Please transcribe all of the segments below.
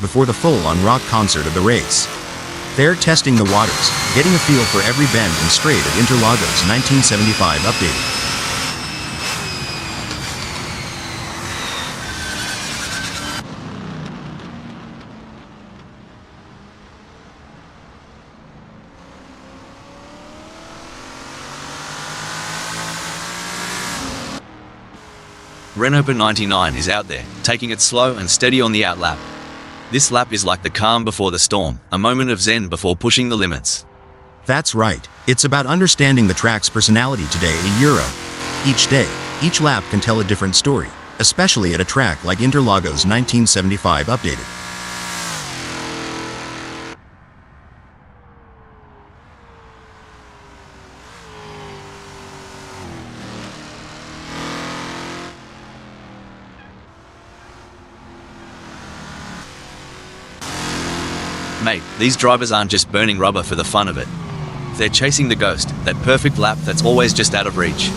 before the full-on rock concert of the race. They're testing the waters, getting a feel for every bend and straight at Interlagos 1975 updated. Renault 99 is out there, taking it slow and steady on the outlap. This lap is like the calm before the storm, a moment of zen before pushing the limits. That's right, it's about understanding the track's personality today a Euro. Each day, each lap can tell a different story, especially at a track like Interlagos 1975 updated. Mate, these drivers aren't just burning rubber for the fun of it. They're chasing the ghost, that perfect lap that's always just out of reach.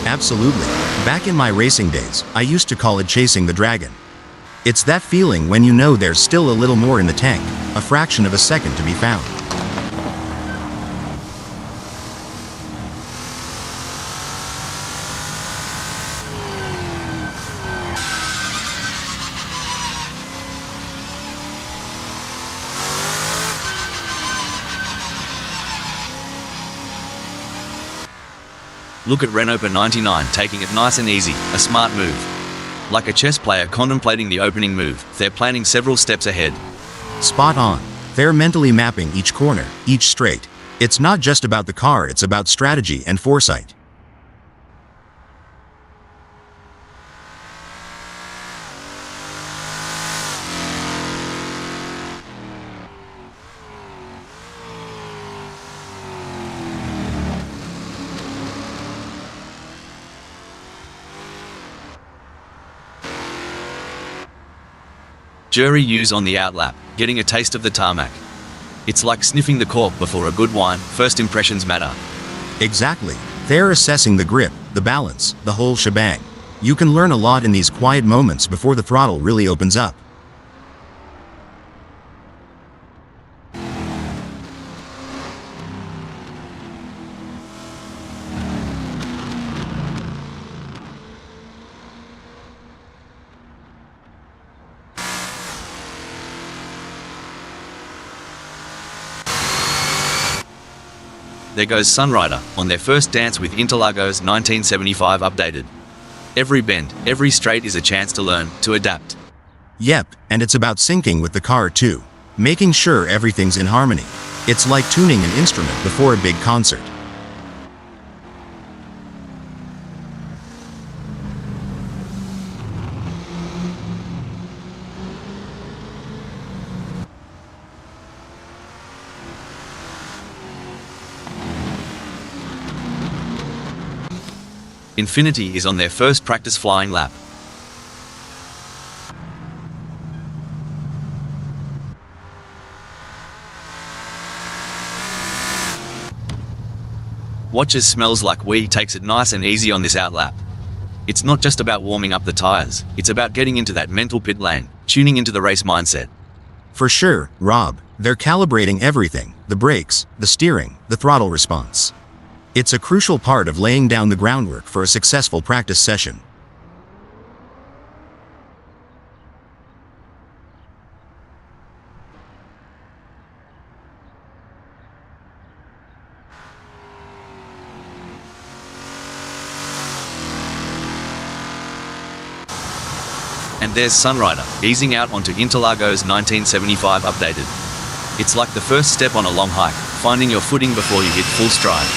Absolutely. Back in my racing days, I used to call it chasing the dragon. It's that feeling when you know there's still a little more in the tank, a fraction of a second to be found. Look at Renault 99 taking it nice and easy, a smart move. Like a chess player contemplating the opening move, they're planning several steps ahead. Spot on. They're mentally mapping each corner, each straight. It's not just about the car, it's about strategy and foresight. Jury use on the outlap, getting a taste of the tarmac. It's like sniffing the cork before a good wine, first impressions matter. Exactly. They're assessing the grip, the balance, the whole shebang. You can learn a lot in these quiet moments before the throttle really opens up. There goes Sunrider, on their first dance with Interlagos 1975 updated. Every bend, every straight is a chance to learn, to adapt. Yep, and it's about syncing with the car too. Making sure everything's in harmony. It's like tuning an instrument before a big concert. Infinity is on their first practice flying lap. Watch as Smells Like We takes it nice and easy on this outlap. It's not just about warming up the tires, it's about getting into that mental pit lane, tuning into the race mindset. For sure, Rob, they're calibrating everything, the brakes, the steering, the throttle response. It's a crucial part of laying down the groundwork for a successful practice session. And there's Sunrider, easing out onto Interlagos 1975 updated. It's like the first step on a long hike, finding your footing before you hit full stride.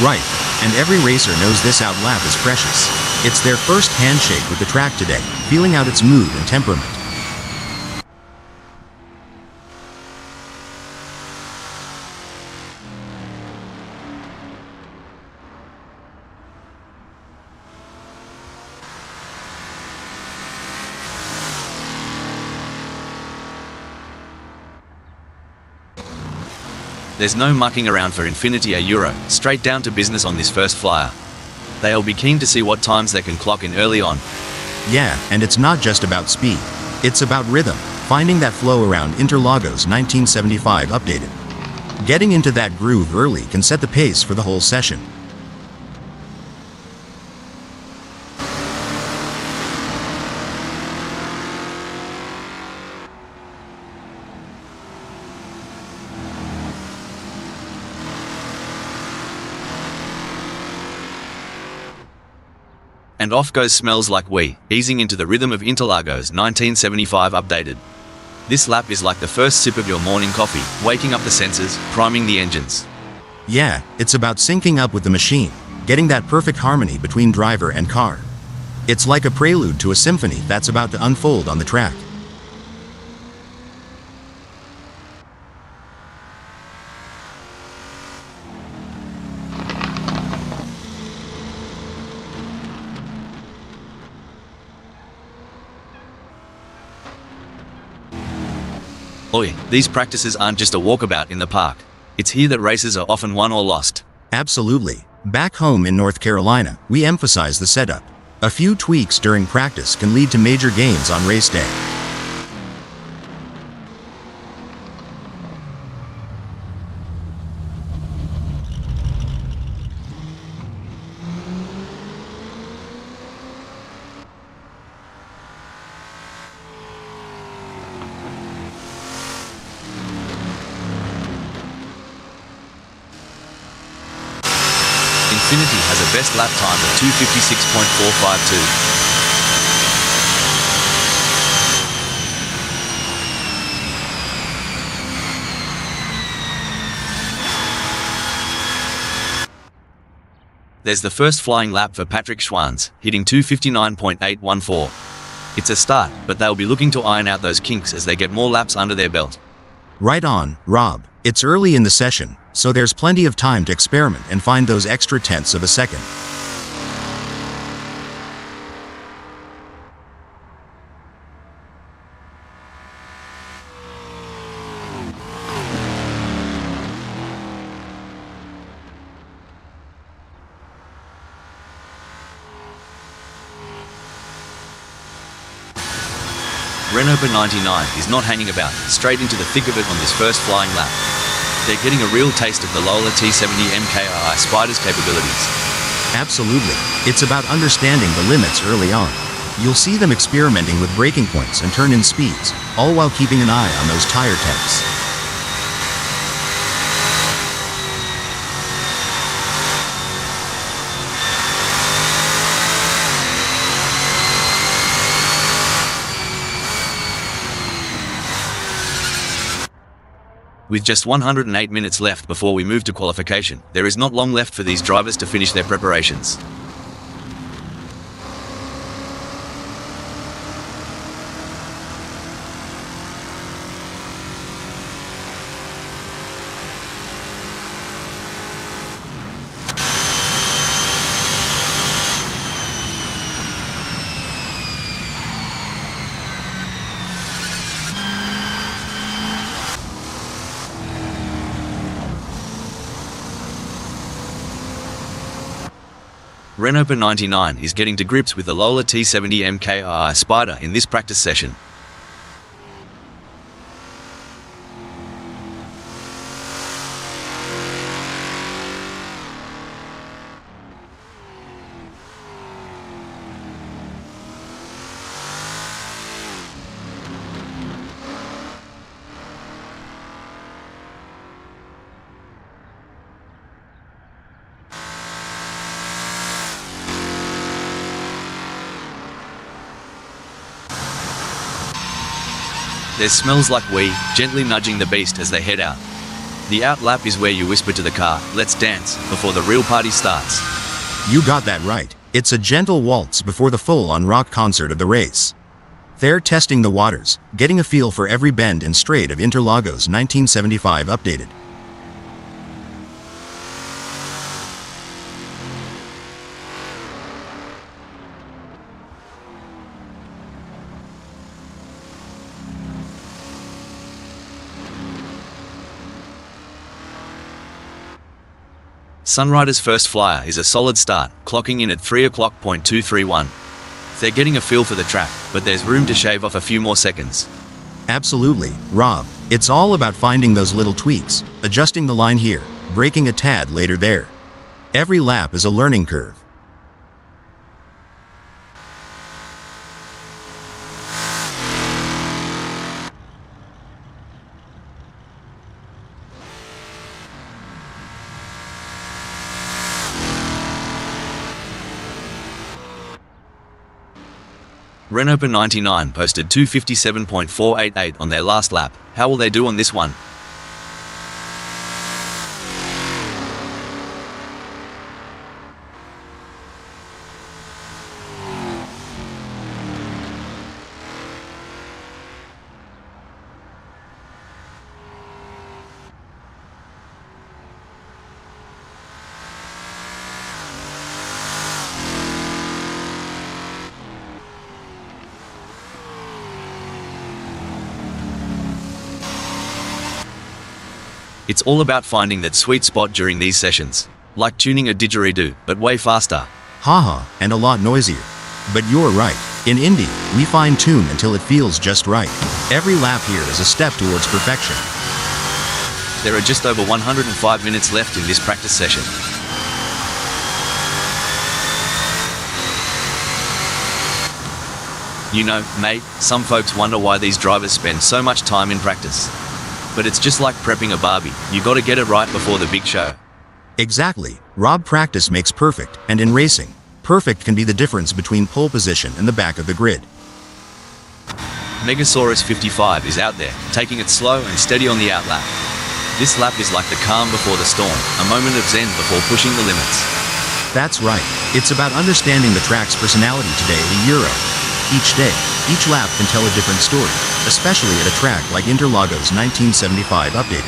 Right, and every racer knows this outlap is precious. It's their first handshake with the track today, feeling out its mood and temperament. There's no mucking around for Infinity a Euro, straight down to business on this first flyer. They'll be keen to see what times they can clock in early on. Yeah, and it's not just about speed. It's about rhythm. finding that flow around Interlagos 1975 updated. Getting into that groove early can set the pace for the whole session. And off goes Smells Like We, easing into the rhythm of Interlagos 1975 updated. This lap is like the first sip of your morning coffee, waking up the senses, priming the engines. Yeah, it's about syncing up with the machine, getting that perfect harmony between driver and car. It's like a prelude to a symphony that's about to unfold on the track. Oi, these practices aren't just a walkabout in the park. It's here that races are often won or lost. Absolutely. Back home in North Carolina, we emphasize the setup. A few tweaks during practice can lead to major gains on race day. Infinity has a best lap time of 2:56.452. There's the first flying lap for Patrick Schwanz, hitting 2:59.814. It's a start, but they'll be looking to iron out those kinks as they get more laps under their belt. Right on, Rob. It's early in the session, so there's plenty of time to experiment and find those extra tenths of a second. Renault 99 is not hanging about, straight into the thick of it on this first flying lap. They're getting a real taste of the Lola T70 MKI Spider's capabilities. Absolutely. It's about understanding the limits early on. You'll see them experimenting with braking points and turn-in speeds, all while keeping an eye on those tire temps. With just 108 minutes left before we move to qualification, there is not long left for these drivers to finish their preparations. Renault 99 is getting to grips with the Lola T70 MKI Spider in this practice session. There smells like we, gently nudging the beast as they head out. The out lap is where you whisper to the car, "Let's dance," before the real party starts. You got that right. It's a gentle waltz before the full-on rock concert of the race. They're testing the waters, getting a feel for every bend and straight of Interlagos 1975 updated. Sunrider's first flyer is a solid start, clocking in at 3:00.231. They're getting a feel for the track, but there's room to shave off a few more seconds. Absolutely, Rob. It's all about finding those little tweaks, adjusting the line here, braking a tad later there. Every lap is a learning curve. Renoper 99 posted 257.488 on their last lap. How will they do on this one? It's all about finding that sweet spot during these sessions. Like tuning a didgeridoo, but way faster. Haha, and a lot noisier. But you're right. In Indy, we fine-tune until it feels just right. Every lap here is a step towards perfection. There are just over 105 minutes left in this practice session. You know, mate, some folks wonder why these drivers spend so much time in practice. But it's just like prepping a barbie. You gotta get it right before the big show. Exactly. Rob, practice makes perfect, and in racing, perfect can be the difference between pole position and the back of the grid. Megasaurus 55 is out there, taking it slow and steady on the outlap. This lap is like the calm before the storm, a moment of zen before pushing the limits. That's right. It's about understanding the track's personality today at a Euro. Each day, each lap can tell a different story, especially at a track like Interlagos 1975 updated.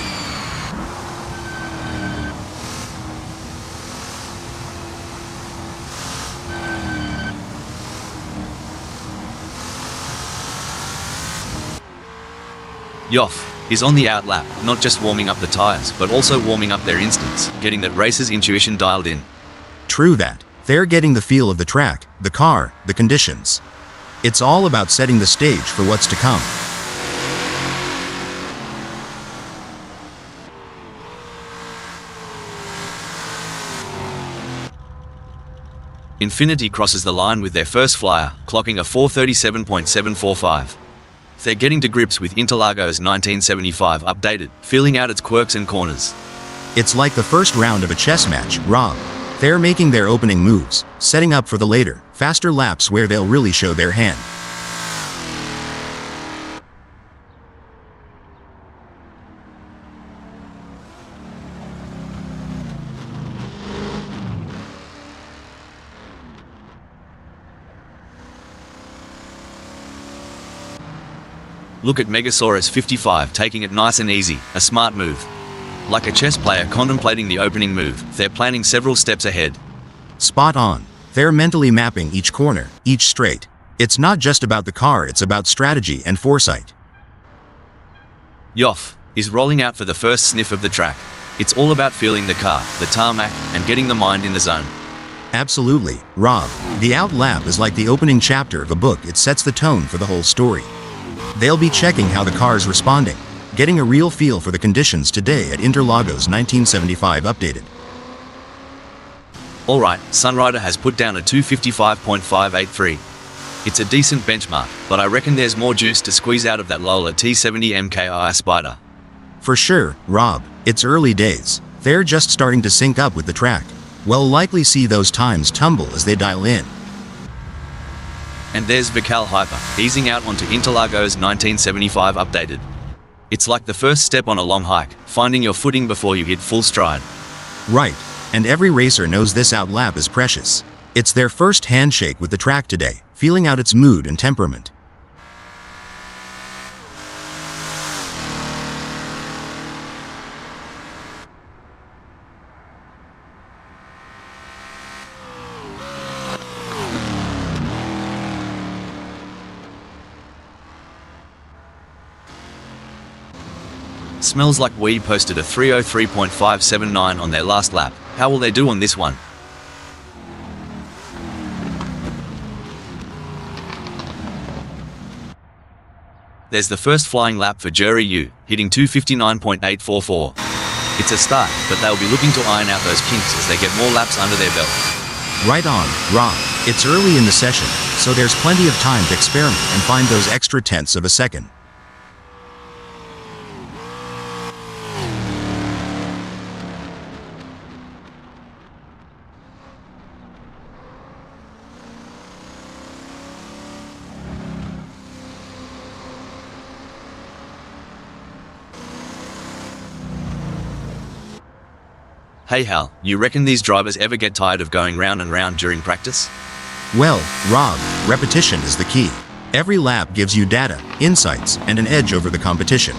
Yoff is on the outlap, not just warming up the tires, but also warming up their instincts, getting that racer's intuition dialed in. True that. They're getting the feel of the track, the car, the conditions. It's all about setting the stage for what's to come. Infinity crosses the line with their first flyer, clocking a 437.745. They're getting to grips with Interlagos 1975 updated, feeling out its quirks and corners. It's like the first round of a chess match, Rob. They're making their opening moves, setting up for the later, faster laps where they'll really show their hand. Look at Megasaurus 55 taking it nice and easy, a smart move. Like a chess player contemplating the opening move, they're planning several steps ahead. Spot on. They're mentally mapping each corner, each straight. It's not just about the car, it's about strategy and foresight. Yoff is rolling out for the first sniff of the track. It's all about feeling the car, the tarmac, and getting the mind in the zone. Absolutely, Rob. The out lap is like the opening chapter of a book. It sets the tone for the whole story. They'll be checking how the car's responding, getting a real feel for the conditions today at Interlagos 1975 updated. Alright, Sunrider has put down a 255.583. It's a decent benchmark, but I reckon there's more juice to squeeze out of that Lola T70 MKI Spider. For sure, Rob. It's early days. They're just starting to sync up with the track. We'll likely see those times tumble as they dial in. And there's Vical Hyper, easing out onto Interlagos 1975 updated. It's like the first step on a long hike, finding your footing before you hit full stride. Right, and every racer knows this out lap is precious. It's their first handshake with the track today, feeling out its mood and temperament. Smells Like We posted a 303.579 on their last lap. How will they do on this one? There's the first flying lap for Jury U, hitting 259.844. It's a start, but they'll be looking to iron out those kinks as they get more laps under their belt. Right on, Rob. It's early in the session, so there's plenty of time to experiment and find those extra tenths of a second. Hey Hal, you reckon these drivers ever get tired of going round and round during practice? Well, Rob, repetition is the key. Every lap gives you data, insights, and an edge over the competition.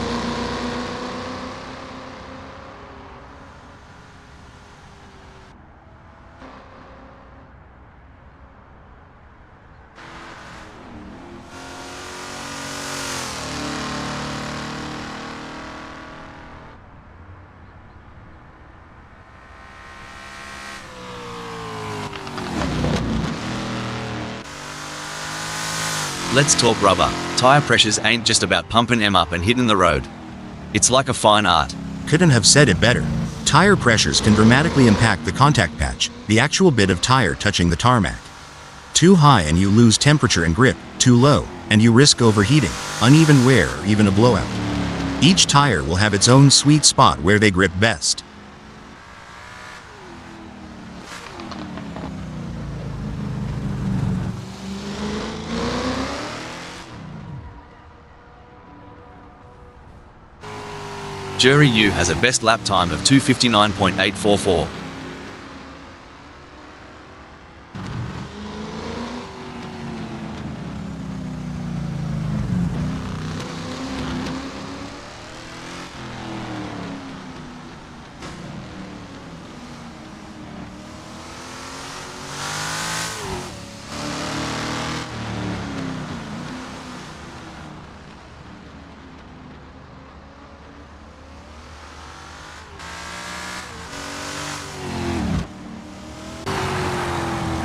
Let's talk rubber. Tire pressures ain't just about pumping them up and hitting the road. It's like a fine art. Couldn't have said it better. Tire pressures can dramatically impact the contact patch, the actual bit of tire touching the tarmac. Too high and you lose temperature and grip, too low, and you risk overheating, uneven wear, or even a blowout. Each tire will have its own sweet spot where they grip best. Jury U has a best lap time of 259.844.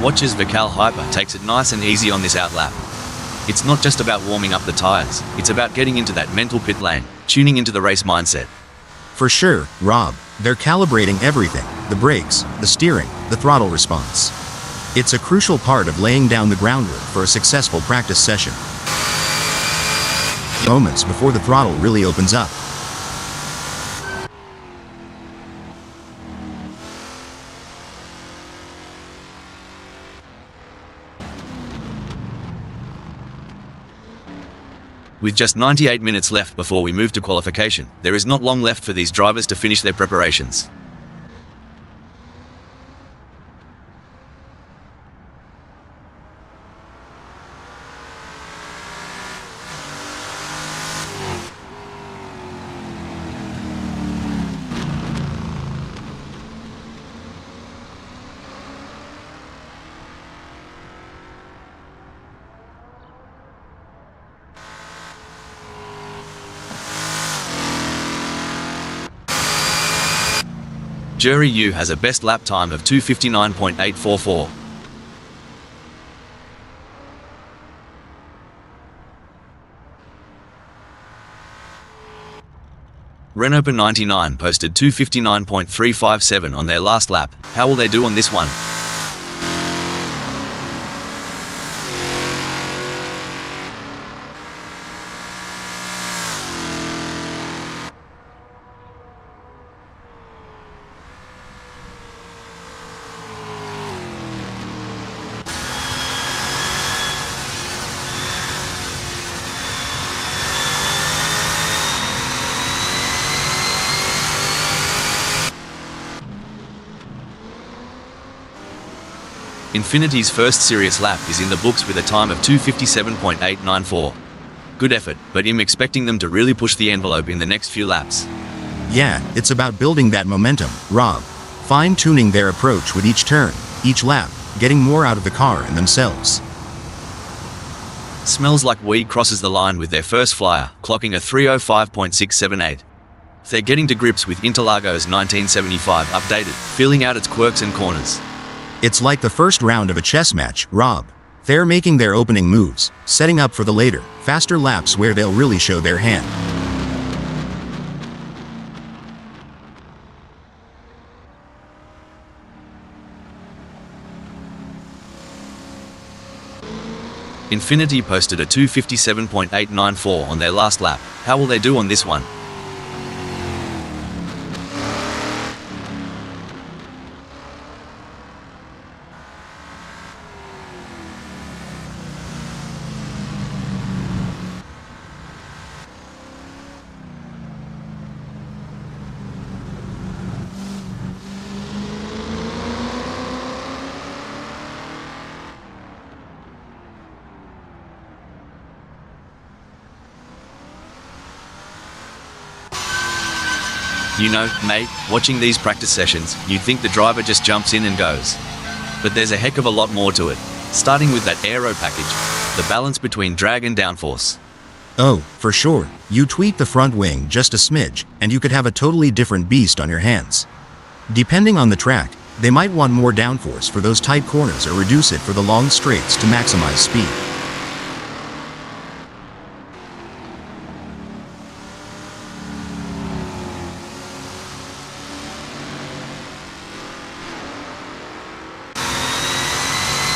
Watch as Vical Hyper takes it nice and easy on this outlap. It's not just about warming up the tyres, it's about getting into that mental pit lane, tuning into the race mindset. For sure, Rob, they're calibrating everything, the brakes, the steering, the throttle response. It's a crucial part of laying down the groundwork for a successful practice session. Moments before the throttle really opens up. With just 98 minutes left before we move to qualification, there is not long left for these drivers to finish their preparations. Jury U has a best lap time of 259.844. Renault 99 posted 259.357 on their last lap. How will they do on this one? Infinity's first serious lap is in the books with a time of 257.894. Good effort, but I'm expecting them to really push the envelope in the next few laps. Yeah, it's about building that momentum, Rob. Fine-tuning their approach with each turn, each lap, getting more out of the car and themselves. Smells Like Weed crosses the line with their first flyer, clocking a 305.678. They're getting to grips with Interlagos 1975 updated, feeling out its quirks and corners. It's like the first round of a chess match, Rob. They're making their opening moves, setting up for the later, faster laps where they'll really show their hand. Infinity posted a 2:57.894 on their last lap. How will they do on this one? You know, mate, watching these practice sessions, you'd think the driver just jumps in and goes. But there's a heck of a lot more to it, starting with that aero package, the balance between drag and downforce. Oh, for sure, you tweak the front wing just a smidge, and you could have a totally different beast on your hands. Depending on the track, they might want more downforce for those tight corners or reduce it for the long straights to maximize speed.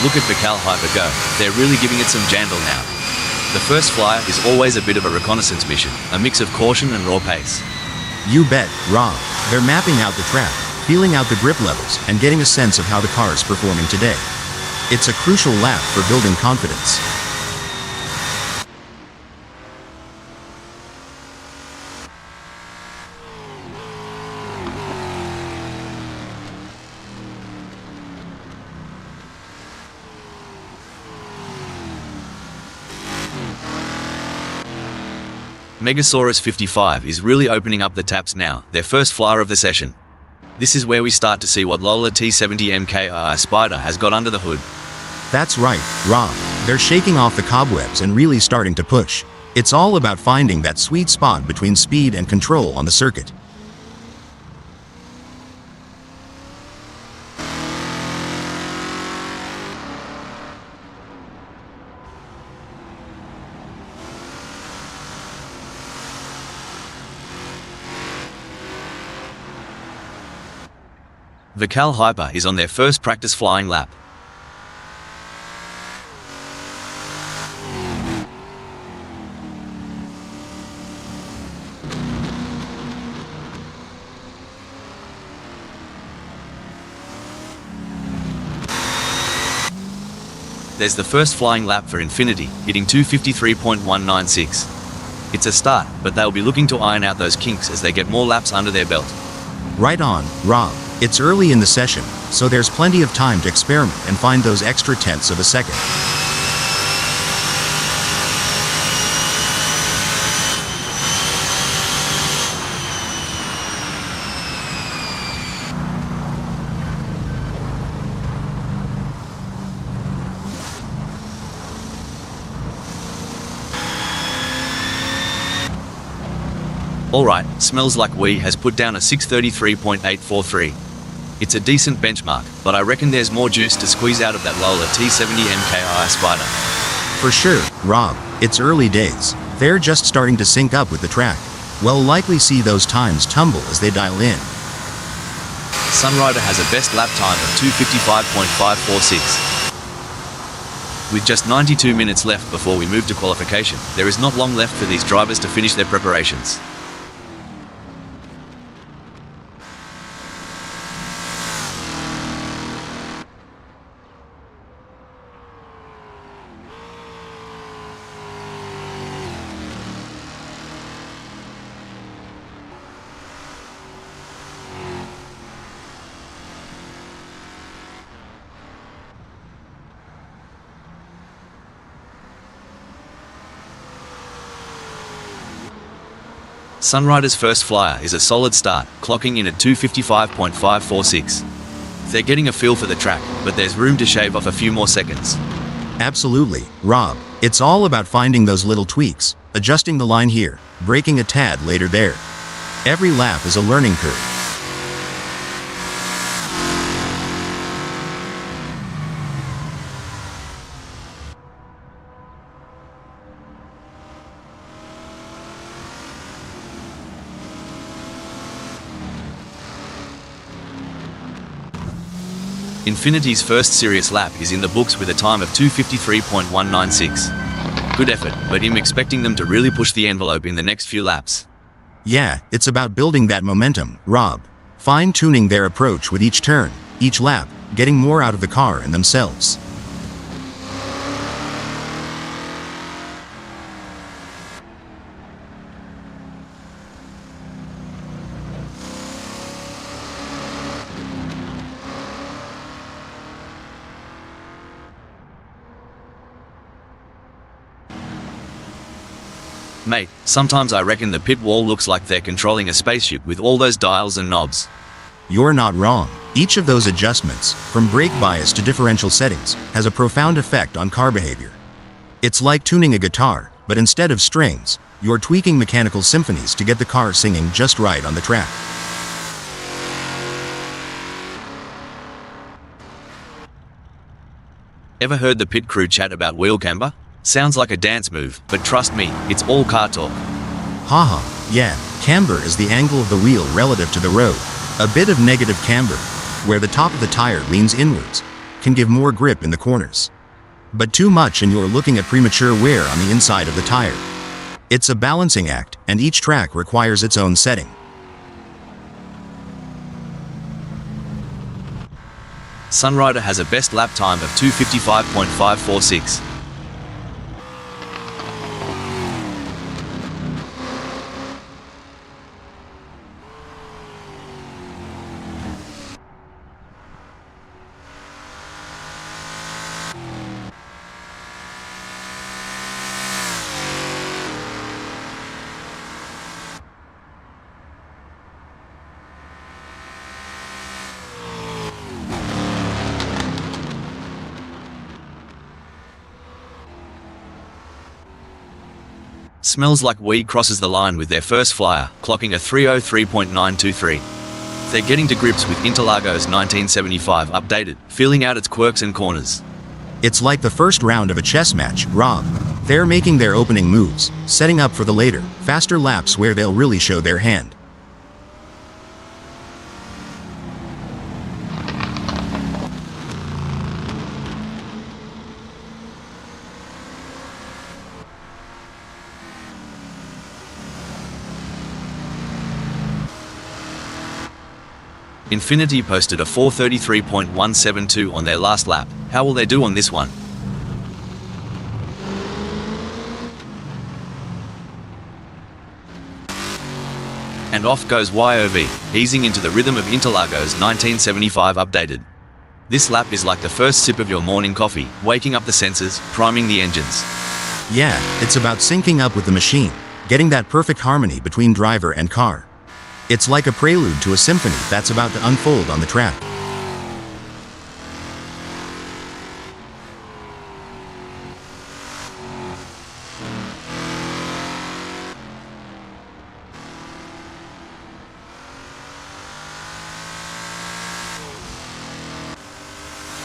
Look at Vical Hyper go, they're really giving it some jandle now. The first flyer is always a bit of a reconnaissance mission, a mix of caution and raw pace. You bet, Rob. They're mapping out the track, feeling out the grip levels, and getting a sense of how the car is performing today. It's a crucial lap for building confidence. Megasaurus 55 is really opening up the taps now, their first flyer of the session. This is where we start to see what Lola T70 MKI Spider has got under the hood. That's right, Rob. They're shaking off the cobwebs and really starting to push. It's all about finding that sweet spot between speed and control on the circuit. Vical Hyper is on their first practice flying lap. There's the first flying lap for Infinity, hitting 2:53.196. It's a start, but they'll be looking to iron out those kinks as they get more laps under their belt. Right on, Rob. It's early in the session, so there's plenty of time to experiment and find those extra tenths of a second. Alright, smells like we has put down a 6:33.843. It's a decent benchmark, but I reckon there's more juice to squeeze out of that Lola T70 MKI Spider. For sure, Rob. It's early days. They're just starting to sync up with the track. We'll likely see those times tumble as they dial in. Sunrider has a best lap time of 2:55.546. With just 92 minutes left before we move to qualification, there is not long left for these drivers to finish their preparations. Sunrider's first flyer is a solid start, clocking in at 2:55.546. They're getting a feel for the track, but there's room to shave off a few more seconds. Absolutely, Rob. It's all about finding those little tweaks, adjusting the line here, braking a tad later there. Every lap is a learning curve. Infinity's first serious lap is in the books with a time of 2:53.196. Good effort, but I'm expecting them to really push the envelope in the next few laps. Yeah, it's about building that momentum, Rob. Fine-tuning their approach with each turn, each lap, getting more out of the car and themselves. Mate, sometimes I reckon the pit wall looks like they're controlling a spaceship with all those dials and knobs. You're not wrong. Each of those adjustments, from brake bias to differential settings, has a profound effect on car behavior. It's like tuning a guitar, but instead of strings, you're tweaking mechanical symphonies to get the car singing just right on the track. Ever heard the pit crew chat about wheel camber? Sounds like a dance move, but trust me, it's all car talk. Haha, yeah, camber is the angle of the wheel relative to the road. A bit of negative camber, where the top of the tire leans inwards, can give more grip in the corners. But too much and you're looking at premature wear on the inside of the tire. It's a balancing act, and each track requires its own setting. Sunrider has a best lap time of 2:55.546. Smells Like Weed crosses the line with their first flyer, clocking a 3:03.923. They're getting to grips with Interlagos 1975 updated, feeling out its quirks and corners. It's like the first round of a chess match, Rob. They're making their opening moves, setting up for the later, faster laps where they'll really show their hand. Infinity posted a 4:33.172 on their last lap. How will they do on this one? And off goes YOV, easing into the rhythm of Interlagos 1975 updated. This lap is like the first sip of your morning coffee, waking up the sensors, priming the engines. Yeah, it's about syncing up with the machine, getting that perfect harmony between driver and car. It's like a prelude to a symphony that's about to unfold on the track.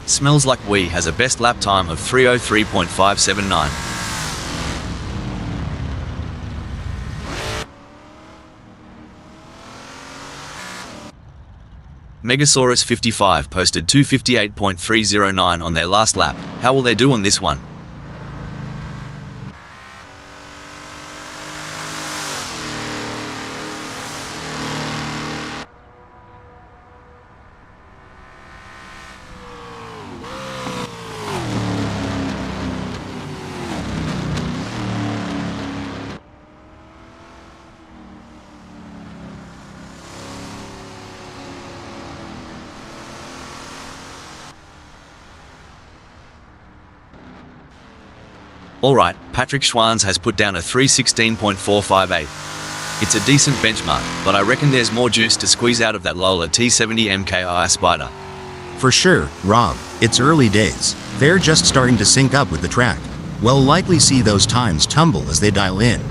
Smells Like We has a best lap time of 3:03.579. Megasaurus 55 posted 2:58.309 on their last lap. How will they do on this one? Alright, Patrick Schwanz has put down a 3:16.458. It's a decent benchmark, but I reckon there's more juice to squeeze out of that Lola T70 MKI Spider. For sure, Rob, it's early days. They're just starting to sync up with the track. We'll likely see those times tumble as they dial in.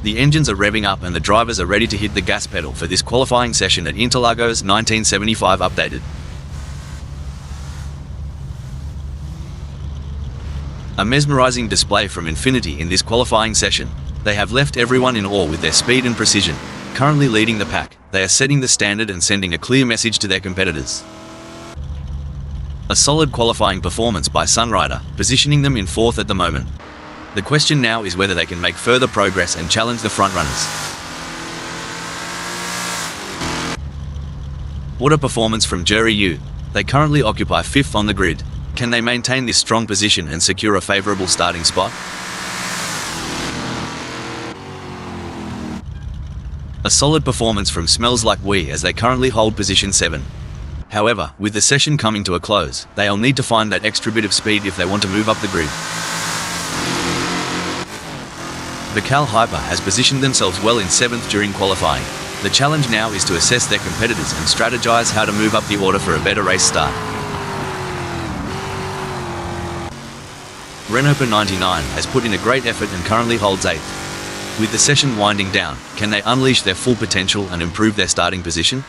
The engines are revving up and the drivers are ready to hit the gas pedal for this qualifying session at Interlagos 1975 updated. A mesmerizing display from Infinity in this qualifying session. They have left everyone in awe with their speed and precision. Currently leading the pack, they are setting the standard and sending a clear message to their competitors. A solid qualifying performance by Sunrider, positioning them in 4th at the moment. The question now is whether they can make further progress and challenge the frontrunners. What a performance from Jerry Yu. They currently occupy 5th on the grid. Can they maintain this strong position and secure a favourable starting spot? A solid performance from Smells Like We as they currently hold position 7. However, with the session coming to a close, they'll need to find that extra bit of speed if they want to move up the grid. Vical Hyper has positioned themselves well in 7th during qualifying. The challenge now is to assess their competitors and strategize how to move up the order for a better race start. Renault 99 has put in a great effort and currently holds 8th. With the session winding down, can they unleash their full potential and improve their starting position?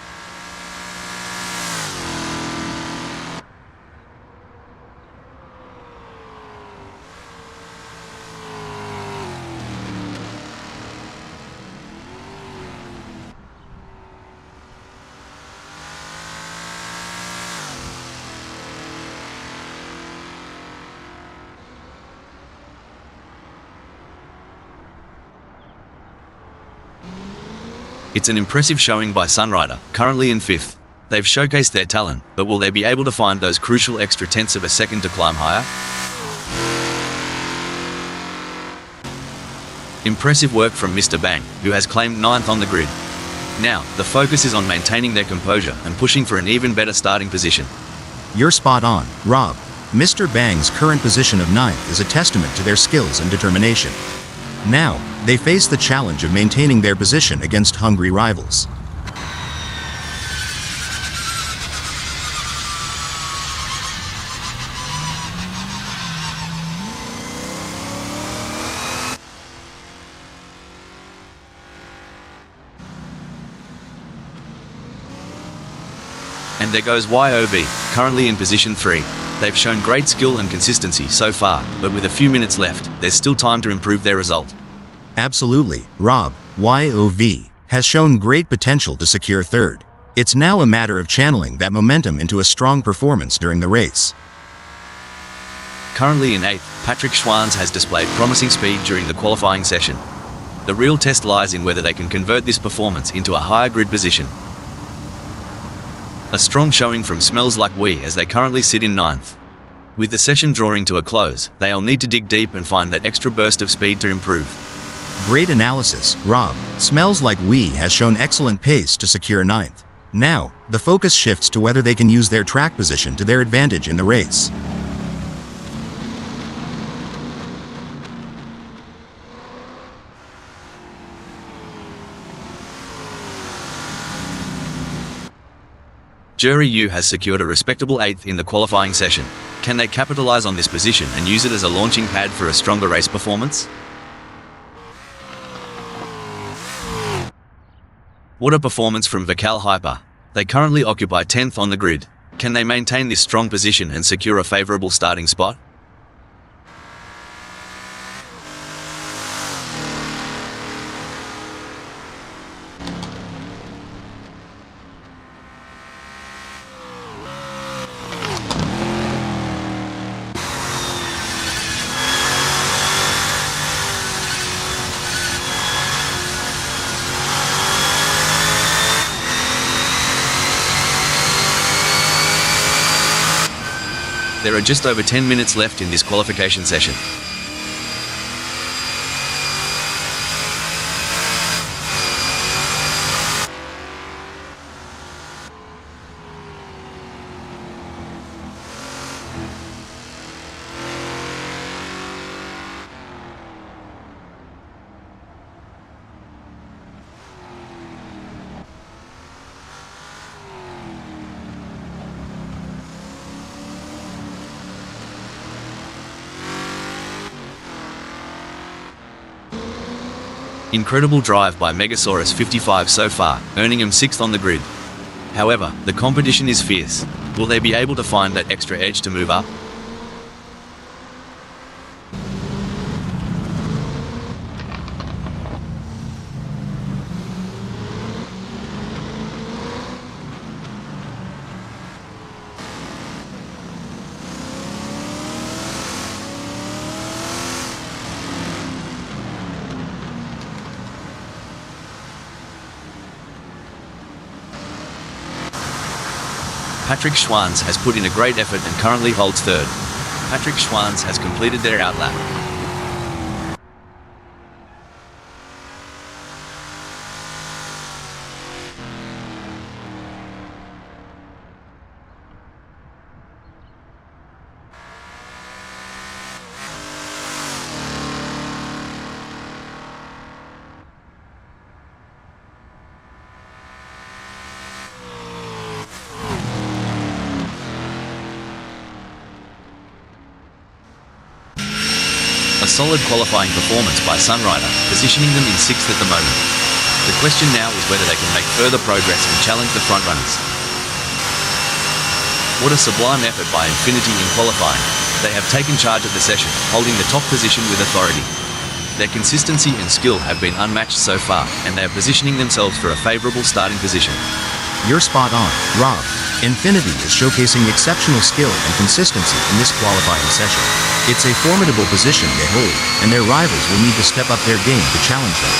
It's an impressive showing by Sunrider, currently in 5th. They've showcased their talent, but will they be able to find those crucial extra tenths of a second to climb higher? Impressive work from Mr. Bang, who has claimed 9th on the grid. Now, the focus is on maintaining their composure and pushing for an even better starting position. You're spot on, Rob. Mr. Bang's current position of 9th is a testament to their skills and determination. Now, they face the challenge of maintaining their position against hungry rivals. And there goes YOV, currently in position 3. They've shown great skill and consistency so far, but with a few minutes left, there's still time to improve their result. Absolutely, Rob. YOV has shown great potential to secure 3rd. It's now a matter of channeling that momentum into a strong performance during the race. Currently in 8th, Patrick Schwanz has displayed promising speed during the qualifying session. The real test lies in whether they can convert this performance into a higher grid position. A strong showing from Smells Like We as they currently sit in 9th. With the session drawing to a close, they'll need to dig deep and find that extra burst of speed to improve. Great analysis, Rob. Smells Like We has shown excellent pace to secure 9th. Now, the focus shifts to whether they can use their track position to their advantage in the race. Jerry Yu has secured a respectable 8th in the qualifying session. Can they capitalize on this position and use it as a launching pad for a stronger race performance? What a performance from Vical Hyper. They currently occupy 10th on the grid. Can they maintain this strong position and secure a favorable starting spot? There are just over 10 minutes left in this qualification session. Incredible drive by Megasaurus 55 so far, earning him 6th on the grid. However, the competition is fierce. Will they be able to find that extra edge to move up? Patrick Schwanz has put in a great effort and currently holds 3rd. Patrick Schwanz has completed their outlap. A solid qualifying performance by Sunrider, positioning them in 6th at the moment. The question now is whether they can make further progress and challenge the frontrunners. What a sublime effort by Infinity in qualifying. They have taken charge of the session, holding the top position with authority. Their consistency and skill have been unmatched so far, and they are positioning themselves for a favourable starting position. You're spot on, Rob. Infinity is showcasing exceptional skill and consistency in this qualifying session. It's a formidable position they hold, and their rivals will need to step up their game to challenge them.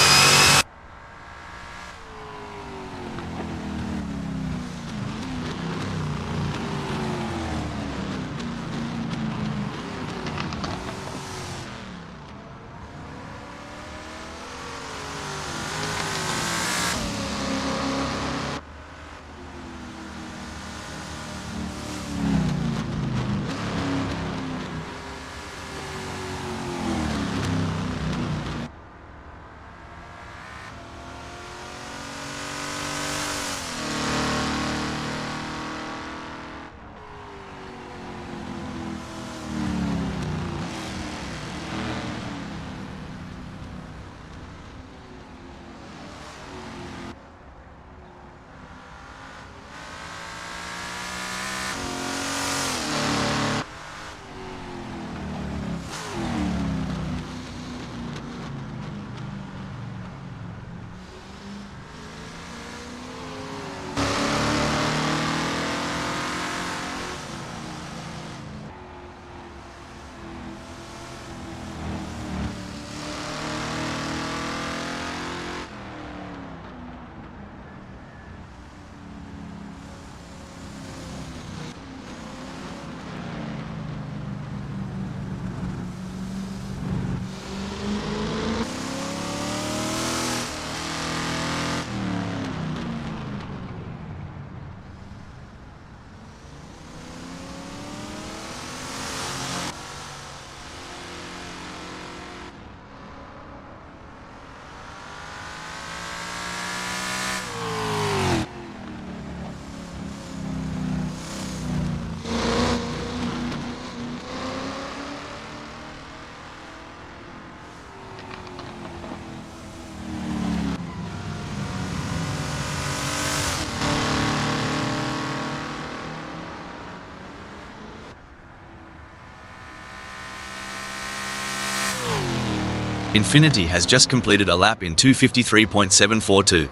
Infinity has just completed a lap in 2:53.742.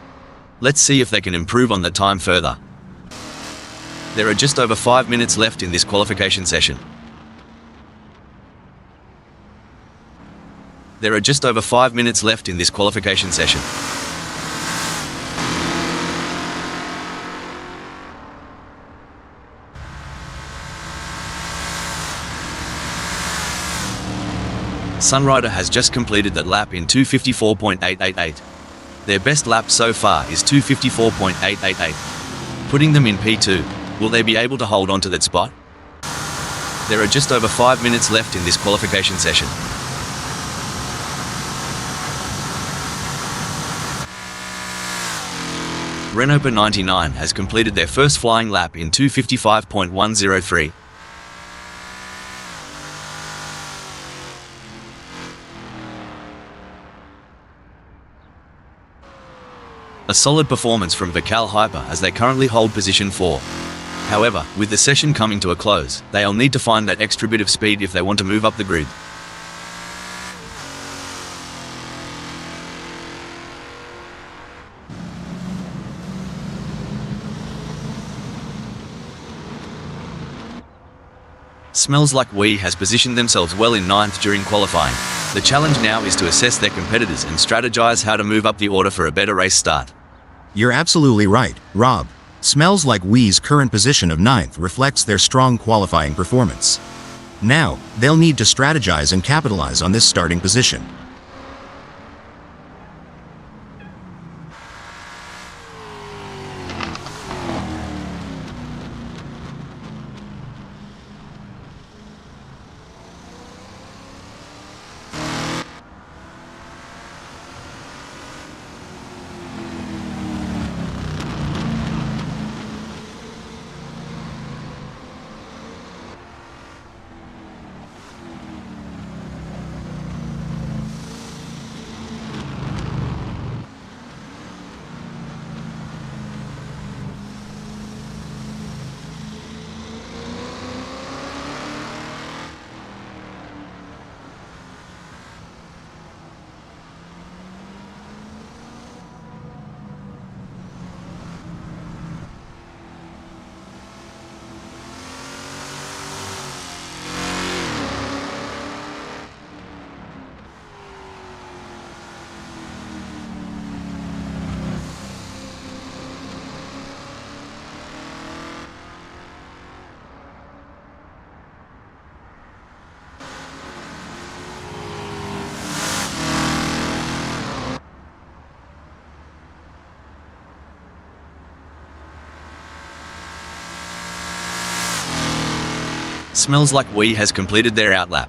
Let's see if they can improve on the time further. There are just over 5 minutes left in this qualification session. There are just over 5 minutes left in this qualification session. Sunrider has just completed that lap in 2:54.888. Their best lap so far is 2:54.888, putting them in P2. Will they be able to hold on to that spot? There are just over 5 minutes left in this qualification session. Renault 99 has completed their first flying lap in 2:55.103. A solid performance from Vical Hyper as they currently hold position 4. However, with the session coming to a close, they'll need to find that extra bit of speed if they want to move up the grid. Smells Like We has positioned themselves well in 9th during qualifying. The challenge now is to assess their competitors and strategize how to move up the order for a better race start. You're absolutely right, Rob. Smells Like We's current position of 9th reflects their strong qualifying performance. Now, they'll need to strategize and capitalize on this starting position. Smells Like We has completed their outlap.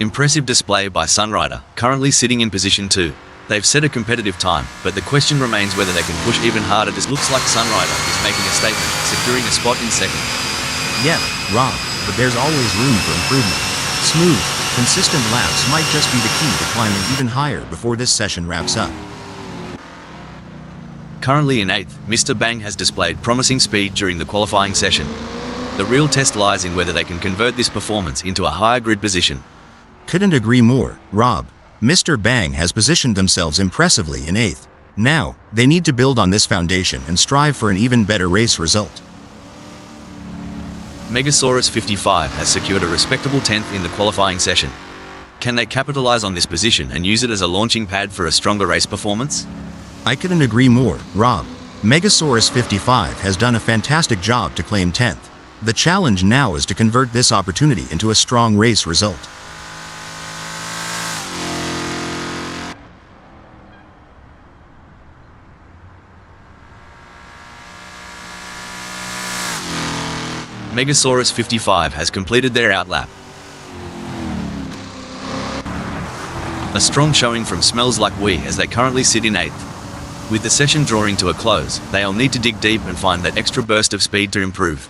Impressive display by Sunrider, currently sitting in position 2. They've set a competitive time, but the question remains whether they can push even harder. This looks like Sunrider is making a statement, securing a spot in 2nd. Yeah, Rob, but there's always room for improvement. Smooth, consistent laps might just be the key to climbing even higher before this session wraps up. Currently in 8th, Mr. Bang has displayed promising speed during the qualifying session. The real test lies in whether they can convert this performance into a higher grid position. Couldn't agree more, Rob. Mr. Bang has positioned themselves impressively in 8th. Now, they need to build on this foundation and strive for an even better race result. Megasaurus 55 has secured a respectable 10th in the qualifying session. Can they capitalize on this position and use it as a launching pad for a stronger race performance? I couldn't agree more, Rob. Megasaurus 55 has done a fantastic job to claim 10th. The challenge now is to convert this opportunity into a strong race result. Megasaurus 55 has completed their outlap. A strong showing from Smells Like We as they currently sit in 8th. With the session drawing to a close, they'll need to dig deep and find that extra burst of speed to improve.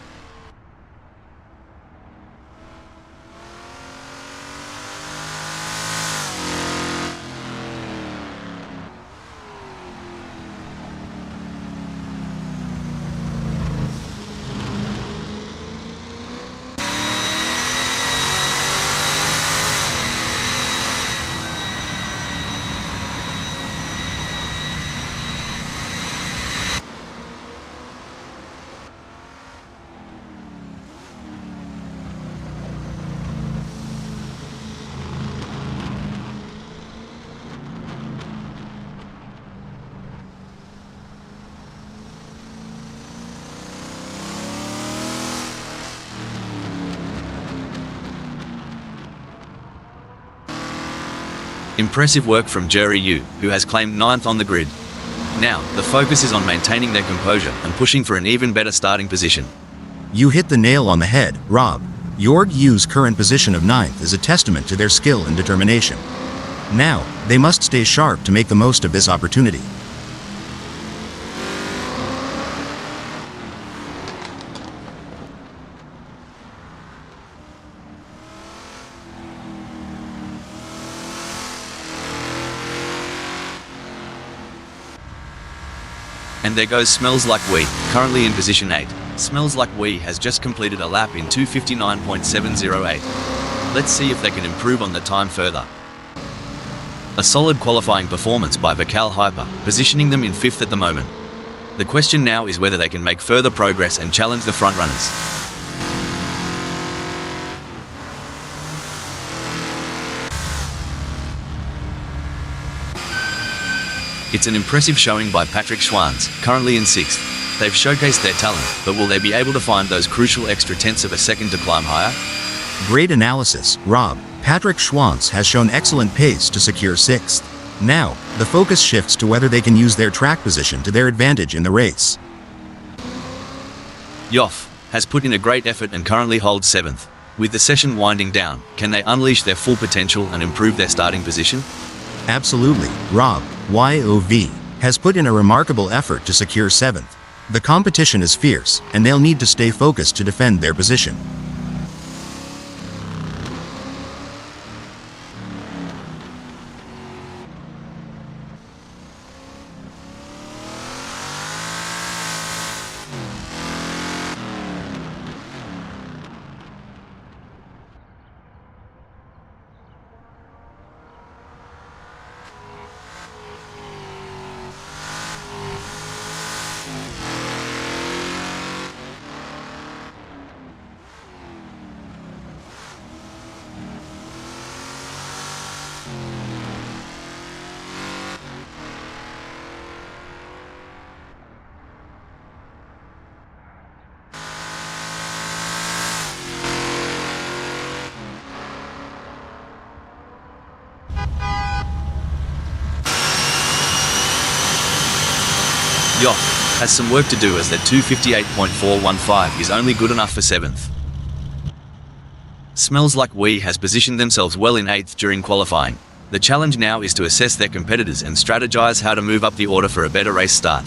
Impressive work from Jerry Yu, who has claimed 9th on the grid. Now, the focus is on maintaining their composure and pushing for an even better starting position. You hit the nail on the head, Rob. Jorg Yu's current position of 9th is a testament to their skill and determination. Now, they must stay sharp to make the most of this opportunity. And there goes Smells Like We, currently in position 8. Smells Like We has just completed a lap in 2:59.708. Let's see if they can improve on the time further. A solid qualifying performance by Bakal Hyper, positioning them in 5th at the moment. The question now is whether they can make further progress and challenge the frontrunners. It's an impressive showing by Patrick Schwanz, currently in 6th. They've showcased their talent, but will they be able to find those crucial extra tenths of a second to climb higher? Great analysis, Rob. Patrick Schwanz has shown excellent pace to secure 6th. Now, the focus shifts to whether they can use their track position to their advantage in the race. Yoff has put in a great effort and currently holds 7th. With the session winding down, can they unleash their full potential and improve their starting position? Absolutely, Rob. YOV has put in a remarkable effort to secure 7th. The competition is fierce, and they'll need to stay focused to defend their position. Yoff has some work to do as their 2:58.415 is only good enough for 7th. Smells Like We has positioned themselves well in 8th during qualifying. The challenge now is to assess their competitors and strategize how to move up the order for a better race start.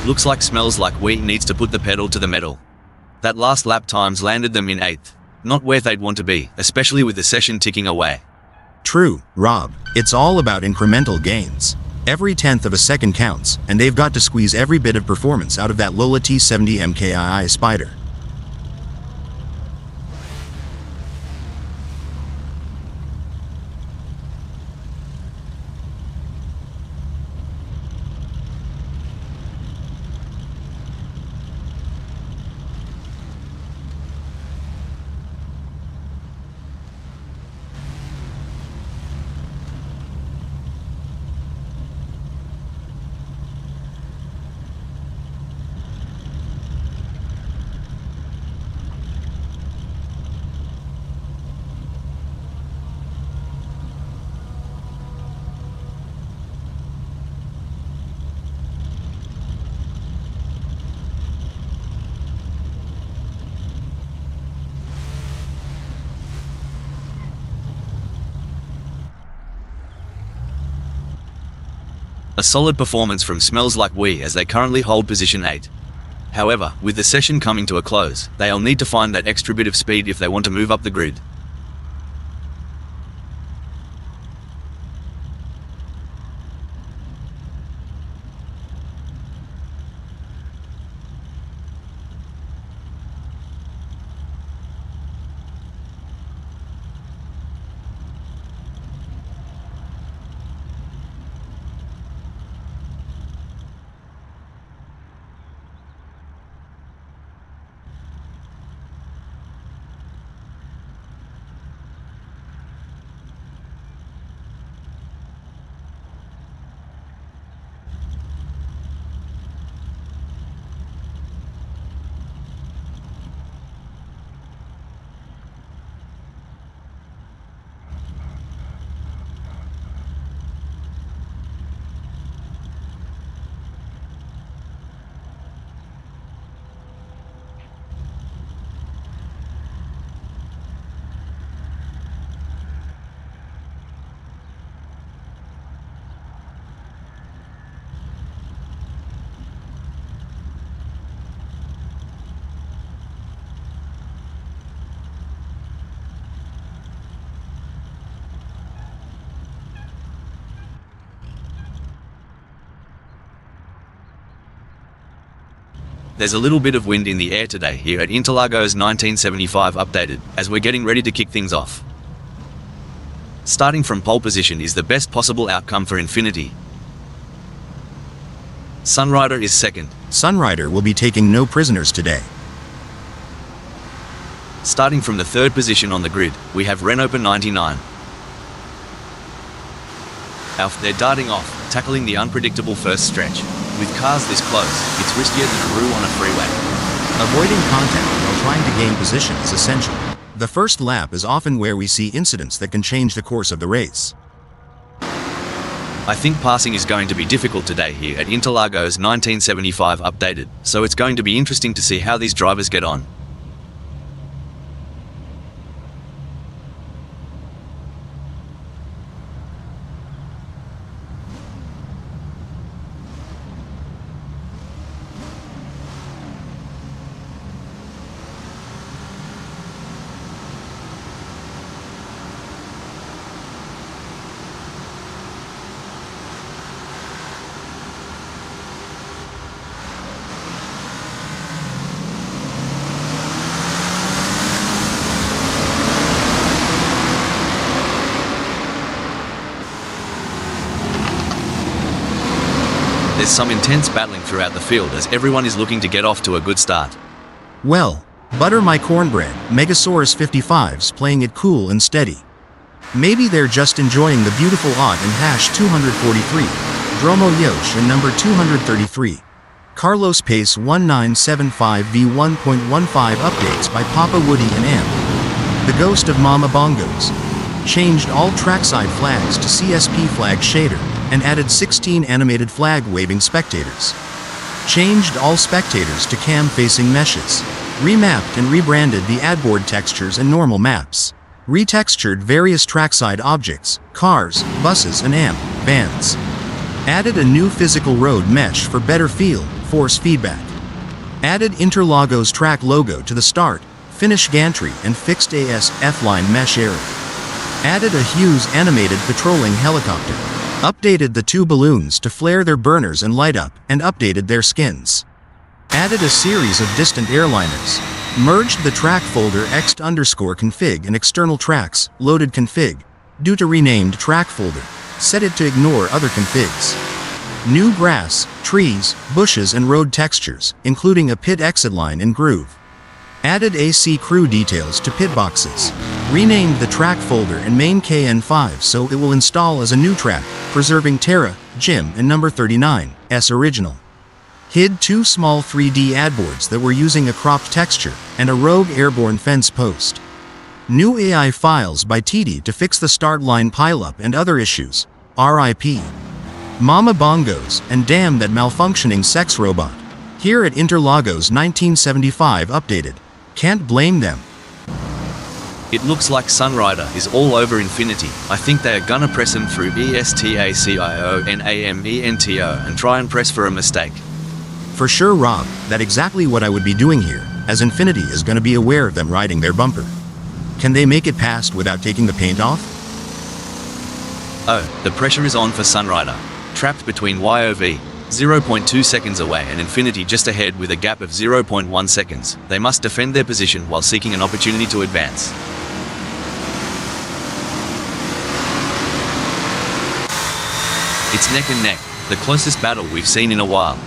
Looks like Smells Like We needs to put the pedal to the metal. That last lap times landed them in 8th. Not where they'd want to be, especially with the session ticking away. True, Rob. It's all about incremental gains. Every tenth of a second counts, and they've got to squeeze every bit of performance out of that Lola T70 MKII Spider. A solid performance from Smells Like We as they currently hold position 8. However, with the session coming to a close, they'll need to find that extra bit of speed if they want to move up the grid. There's a little bit of wind in the air today here at Interlagos 1975 updated, as we're getting ready to kick things off. Starting from pole position is the best possible outcome for Infinity. Sunrider is second. Sunrider will be taking no prisoners today. Starting from the third position on the grid, we have Renopa 99. They're darting off, tackling the unpredictable first stretch. With cars this close, it's riskier than a roux on a freeway. Avoiding contact while trying to gain position is essential. The first lap is often where we see incidents that can change the course of the race. I think passing is going to be difficult today here at Interlagos 1975 updated, so it's going to be interesting to see how these drivers get on. There's some intense battling throughout the field as everyone is looking to get off to a good start. Well, butter my cornbread, Megasaurus 55's playing it cool and steady. Maybe they're just enjoying the beautiful odd and hash 243, Dromo Yosh and number 233. Carlos Pace 1975 V1.15 updates by Papa Woody and Am. The Ghost of Mama Bongos. Changed all trackside flags to CSP flag shader, and added 16 animated flag-waving spectators. Changed all spectators to cam-facing meshes. Remapped and rebranded the adboard textures and normal maps. Retextured various trackside objects, cars, buses and vans. Added a new physical road mesh for better feel, force feedback. Added Interlagos track logo to the start, finish gantry and fixed ACF line mesh area. Added a Hughes animated patrolling helicopter. Updated the two balloons to flare their burners and light up, and updated their skins. Added a series of distant airliners. Merged the track folder ext_config and external tracks, loaded config. Due to renamed track folder, set it to ignore other configs. New grass, trees, bushes and road textures, including a pit exit line and groove. Added AC crew details to pit boxes. Renamed the track folder and main KN5 so it will install as a new track, preserving Terra, Jim and number 39's original. Hid two small 3D adboards that were using a cropped texture and a rogue airborne fence post. New AI files by TD to fix the start line pileup and other issues. RIP. Mama Bongos and damn that malfunctioning sex robot. Here at Interlagos 1975 updated. Can't blame them. It looks like Sunrider is all over Infinity. I think they are gonna press him through ESTACIONAMENTO and try and press for a mistake. For sure, Rob, that's exactly what I would be doing here, as Infinity is gonna be aware of them riding their bumper. Can they make it past without taking the paint off? Oh, the pressure is on for Sunrider. Trapped between YOV 0.2 seconds away and Infinity just ahead with a gap of 0.1 seconds. They must defend their position while seeking an opportunity to advance. It's neck and neck, the closest battle we've seen in a while.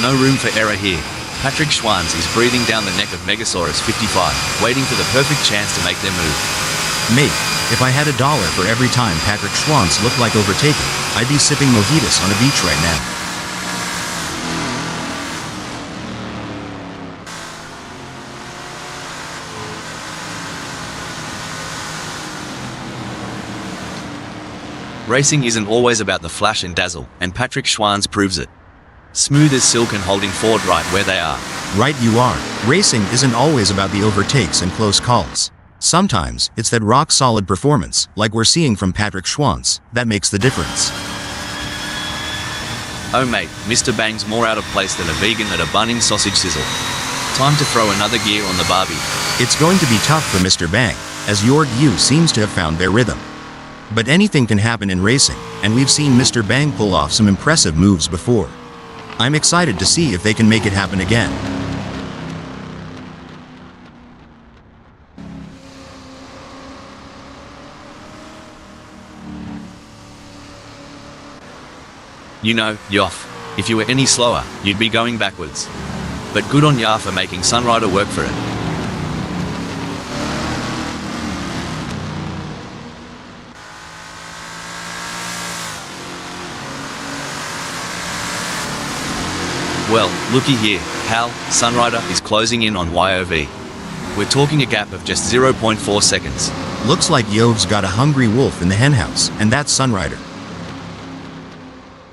No room for error here. Patrick Schwanz is breathing down the neck of Megasaurus 55, waiting for the perfect chance to make their move. Mate, if I had $1 for every time Patrick Schwanz looked like overtaken, I'd be sipping mojitos on a beach right now. Racing isn't always about the flash and dazzle, and Patrick Schwanz proves it. Smooth as silk and holding forward right where they are. Right you are. Racing isn't always about the overtakes and close calls. Sometimes, it's that rock-solid performance, like we're seeing from Patrick Schwanz, that makes the difference. Oh mate, Mr. Bang's more out of place than a vegan at a Bunnings sausage sizzle. Time to throw another gear on the Barbie. It's going to be tough for Mr. Bang, as Jorg Yu seems to have found their rhythm. But anything can happen in racing, and we've seen Mr. Bang pull off some impressive moves before. I'm excited to see if they can make it happen again. You know, Yoff, if you were any slower, you'd be going backwards. But good on ya for making Sunrider work for it. Well, looky here, Hal, Sunrider is closing in on YOV. We're talking a gap of just 0.4 seconds. Looks like Yov's got a hungry wolf in the henhouse, and that's Sunrider.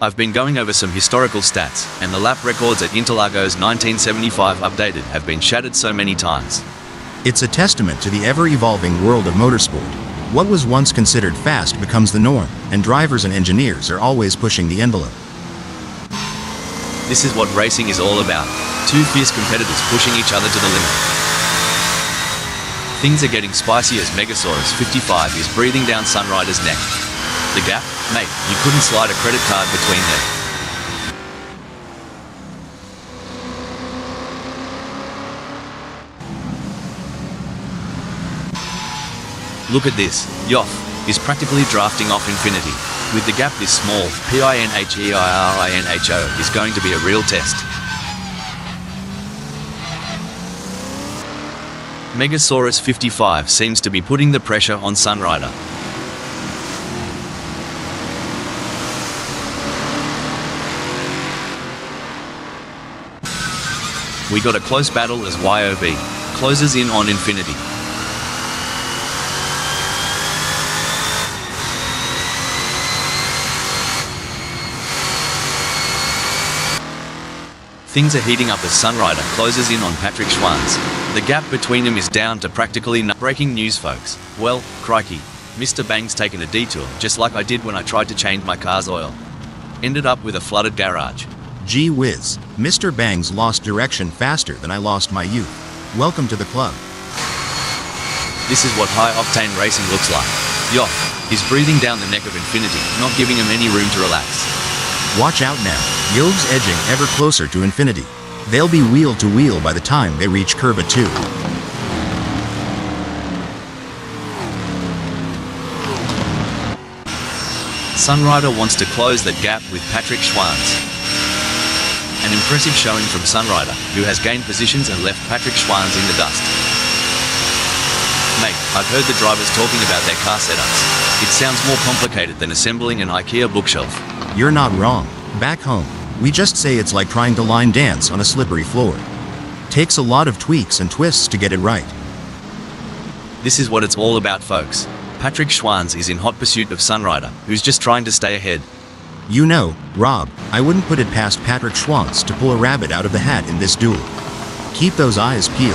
I've been going over some historical stats, and the lap records at Interlagos 1975 updated have been shattered so many times. It's a testament to the ever-evolving world of motorsport. What was once considered fast becomes the norm, and drivers and engineers are always pushing the envelope. This is what racing is all about. Two fierce competitors pushing each other to the limit. Things are getting spicy as Megasaurus 55 is breathing down Sunrider's neck. The gap? Mate, you couldn't slide a credit card between them. Look at this. Yoff is practically drafting off infinity. With the gap this small, PINHEIRINHO is going to be a real test. Megasaurus 55 seems to be putting the pressure on Sunrider. We got a close battle as YOV closes in on infinity. Things are heating up as Sunrider closes in on Patrick Schwanz. The gap between them is down to practically no breaking news, folks. Well, crikey, Mr. Bang's taken a detour, just like I did when I tried to change my car's oil. Ended up with a flooded garage. Gee whiz, Mr. Bang's lost direction faster than I lost my youth. Welcome to the club. This is what high-octane racing looks like. Yoff is breathing down the neck of infinity, not giving him any room to relax. Watch out now, Yov's edging ever closer to infinity. They'll be wheel to wheel by the time they reach Curva 2. Sunrider wants to close that gap with Patrick Schwanz. An impressive showing from Sunrider, who has gained positions and left Patrick Schwanz in the dust. Mate, I've heard the drivers talking about their car setups. It sounds more complicated than assembling an IKEA bookshelf. You're not wrong. Back home, we just say it's like trying to line dance on a slippery floor. Takes a lot of tweaks and twists to get it right. This is what it's all about, folks. Patrick Schwanz is in hot pursuit of Sunrider, who's just trying to stay ahead. You know, Rob, I wouldn't put it past Patrick Schwanz to pull a rabbit out of the hat in this duel. Keep those eyes peeled.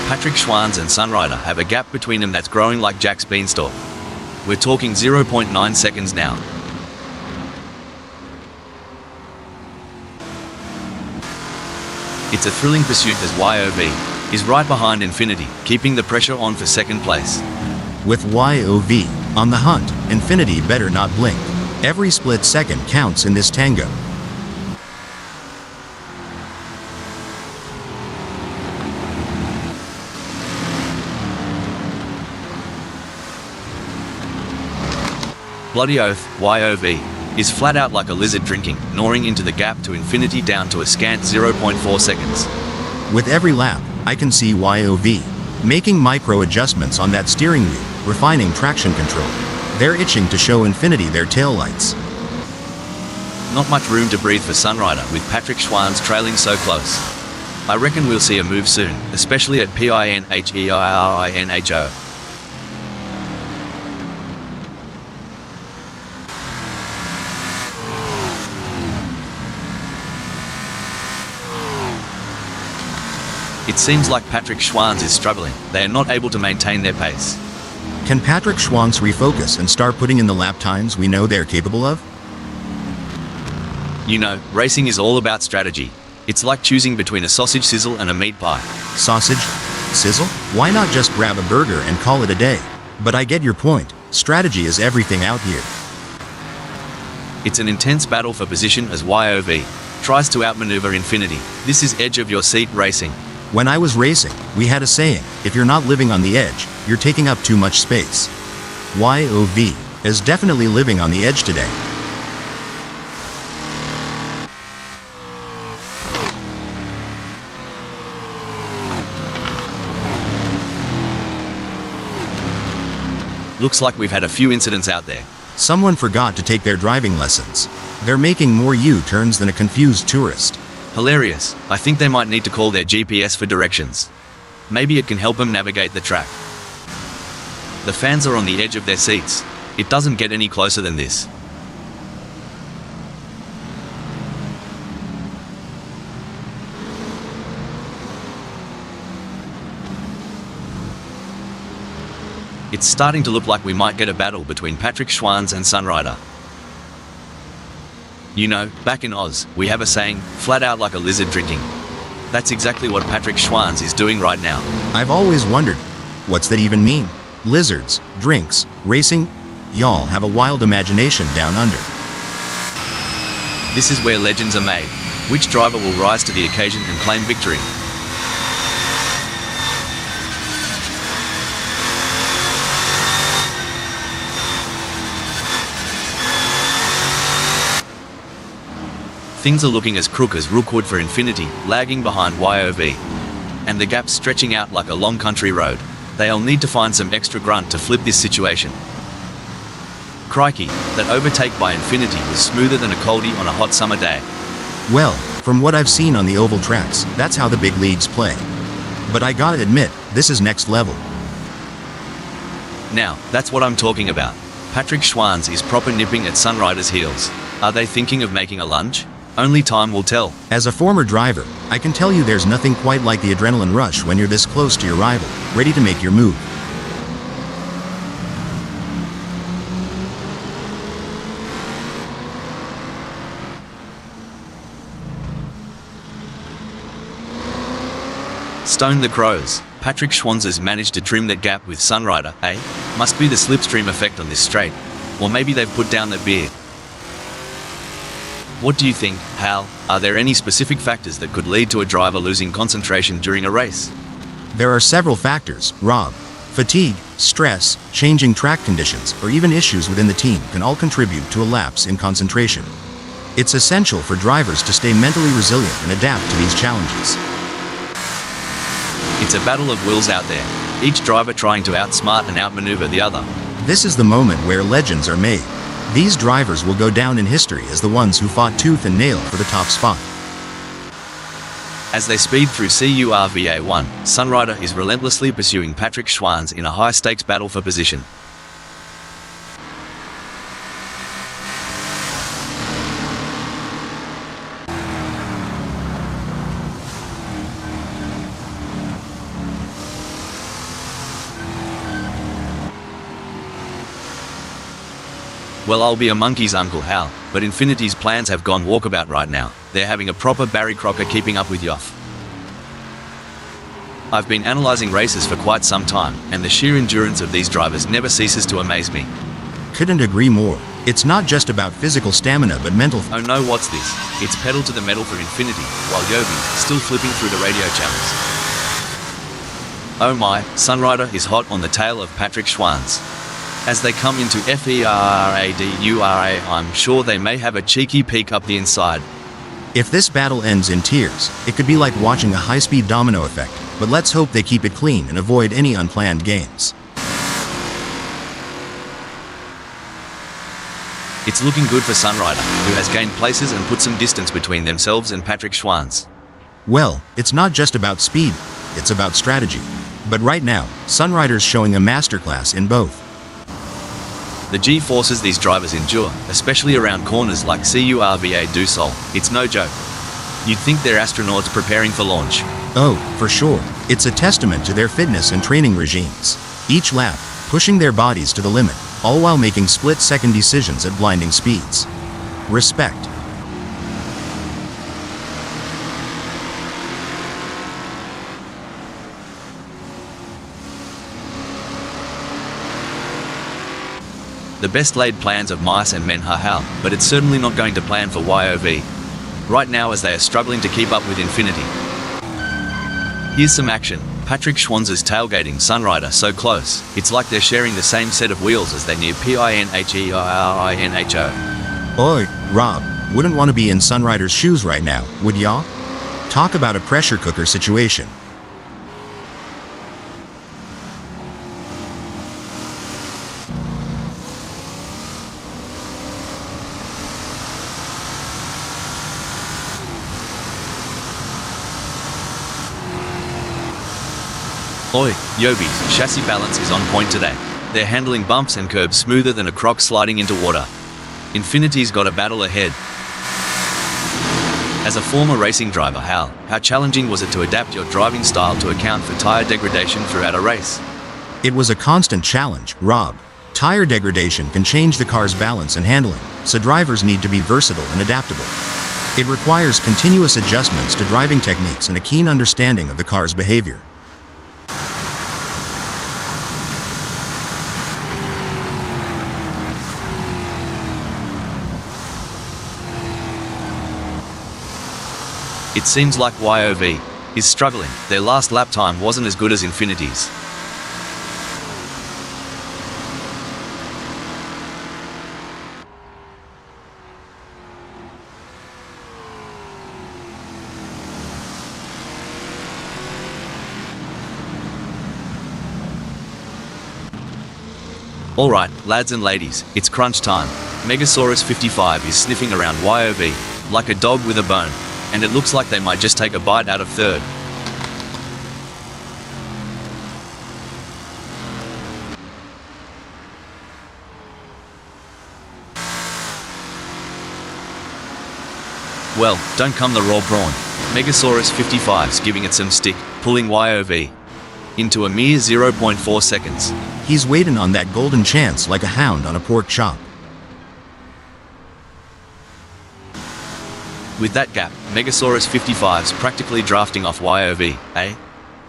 Patrick Schwanz and Sunrider have a gap between them that's growing like Jack's beanstalk. We're talking 0.9 seconds now. It's a thrilling pursuit as YOV is right behind Infinity, keeping the pressure on for second place. With YOV on the hunt, Infinity better not blink. Every split second counts in this tango. Bloody oath, YOV is flat out like a lizard drinking, gnawing into the gap to Infinity down to a scant 0.4 seconds. With every lap, I can see YOV making micro adjustments on that steering wheel, refining traction control. They're itching to show Infinity their taillights. Not much room to breathe for Sunrider with Patrick Schwanz trailing so close. I reckon we'll see a move soon, especially at PINHEIRINHO. It seems like Patrick Schwanz is struggling. They are not able to maintain their pace. Can Patrick Schwanz refocus and start putting in the lap times we know they're capable of? You know, racing is all about strategy. It's like choosing between a sausage sizzle and a meat pie. Sausage? Sizzle? Why not just grab a burger and call it a day? But I get your point. Strategy is everything out here. It's an intense battle for position as YOV tries to outmaneuver Infiniti. This is edge-of-your-seat racing. When I was racing, we had a saying, if you're not living on the edge, you're taking up too much space. YOV is definitely living on the edge today. Looks like we've had a few incidents out there. Someone forgot to take their driving lessons. They're making more U-turns than a confused tourist. Hilarious. I think they might need to call their GPS for directions. Maybe it can help them navigate the track. The fans are on the edge of their seats. It doesn't get any closer than this. It's starting to look like we might get a battle between Patrick Schwanz and Sunrider. You know, back in Oz, we have a saying, flat out like a lizard drinking. That's exactly what Patrick Schwanz is doing right now. I've always wondered, what's that even mean? Lizards, drinks, racing? Y'all have a wild imagination down under. This is where legends are made. Which driver will rise to the occasion and claim victory? Things are looking as crook as Rookwood for Infiniti, lagging behind YOV. And the gap's stretching out like a long country road. They'll need to find some extra grunt to flip this situation. Crikey, that overtake by Infiniti was smoother than a coldie on a hot summer day. Well, from what I've seen on the oval tracks, that's how the big leagues play. But I gotta admit, this is next level. Now, that's what I'm talking about. Patrick Schwanz is proper nipping at Sunrider's heels. Are they thinking of making a lunge? Only time will tell. As a former driver, I can tell you there's nothing quite like the adrenaline rush when you're this close to your rival, ready to make your move. Stone the crows. Patrick Schwanz has managed to trim that gap with Sunrider, eh? Must be the slipstream effect on this straight. Or maybe they've put down their beer. What do you think, Hal? Are there any specific factors that could lead to a driver losing concentration during a race? There are several factors, Rob. Fatigue, stress, changing track conditions, or even issues within the team can all contribute to a lapse in concentration. It's essential for drivers to stay mentally resilient and adapt to these challenges. It's a battle of wills out there, each driver trying to outsmart and outmaneuver the other. This is the moment where legends are made. These drivers will go down in history as the ones who fought tooth and nail for the top spot. As they speed through CURVA1, Sunrider is relentlessly pursuing Patrick Schwanz in a high-stakes battle for position. Well, I'll be a monkey's Uncle Hal, but Infiniti's plans have gone walkabout right now. They're having a proper Barry Crocker keeping up with Yoff. I've been analysing races for quite some time, and the sheer endurance of these drivers never ceases to amaze me. Couldn't agree more. It's not just about physical stamina but mental. Oh no, what's this? It's pedal to the metal for Infiniti, while Yovi still flipping through the radio channels. Oh my, Sunrider is hot on the tail of Patrick Schwanz. As they come into FERADURA, I'm sure they may have a cheeky peek up the inside. If this battle ends in tears, it could be like watching a high-speed domino effect, but let's hope they keep it clean and avoid any unplanned games. It's looking good for Sunrider, who has gained places and put some distance between themselves and Patrick Schwanz. Well, it's not just about speed, it's about strategy. But right now, Sunrider's showing a masterclass in both. The G-forces these drivers endure, especially around corners like CURVA du Sol, it's no joke. You'd think they're astronauts preparing for launch. Oh, for sure. It's a testament to their fitness and training regimes. Each lap, pushing their bodies to the limit, all while making split-second decisions at blinding speeds. Respect. The best laid plans of mice and men are hell, but it's certainly not going to plan for YOV. Right now, as they are struggling to keep up with Infinity. Here's some action. Patrick Schwanzer's tailgating Sunrider so close, it's like they're sharing the same set of wheels as they near PINHEIRINHO. Oi, Rob, wouldn't want to be in Sunrider's shoes right now, would ya? Talk about a pressure cooker situation. Oi, Yobies, chassis balance is on point today. They're handling bumps and curbs smoother than a croc sliding into water. Infinity's got a battle ahead. As a former racing driver, how challenging was it to adapt your driving style to account for tire degradation throughout a race? It was a constant challenge, Rob. Tire degradation can change the car's balance and handling, so drivers need to be versatile and adaptable. It requires continuous adjustments to driving techniques and a keen understanding of the car's behavior. It seems like YOV is struggling. Their last lap time wasn't as good as Infinity's. Alright, lads and ladies, it's crunch time. Megasaurus 55 is sniffing around YOV like a dog with a bone. And it looks like they might just take a bite out of third. Well, don't come the raw prawn. Megasaurus 55's giving it some stick, pulling YOV into a mere 0.4 seconds. He's waiting on that golden chance like a hound on a pork chop. With that gap, Megasaurus 55's practically drafting off YOV, eh?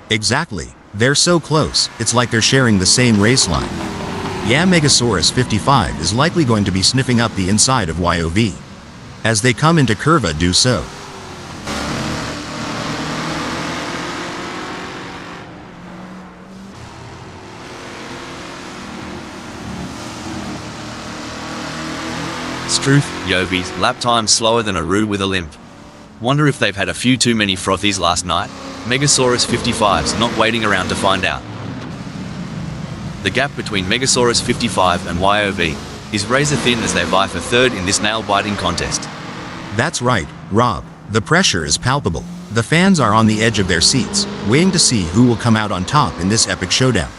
Exactly. They're so close, it's like they're sharing the same race line. Yeah, Megasaurus 55 is likely going to be sniffing up the inside of YOV. As they come into curva, do so. Struth, Yovi's lap time slower than a roo with a limp. Wonder if they've had a few too many frothies last night? Megasaurus 55's not waiting around to find out. The gap between Megasaurus 55 and YOV is razor thin as they vie for third in this nail-biting contest. That's right, Rob. The pressure is palpable. The fans are on the edge of their seats, waiting to see who will come out on top in this epic showdown.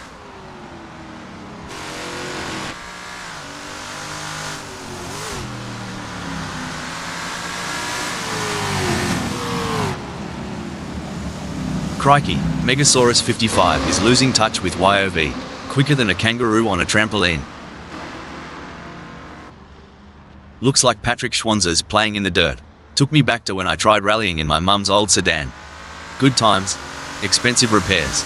Crikey, Megasaurus 55 is losing touch with YOV, quicker than a kangaroo on a trampoline. Looks like Patrick Schwanzer's playing in the dirt. Took me back to when I tried rallying in my mum's old sedan. Good times, expensive repairs.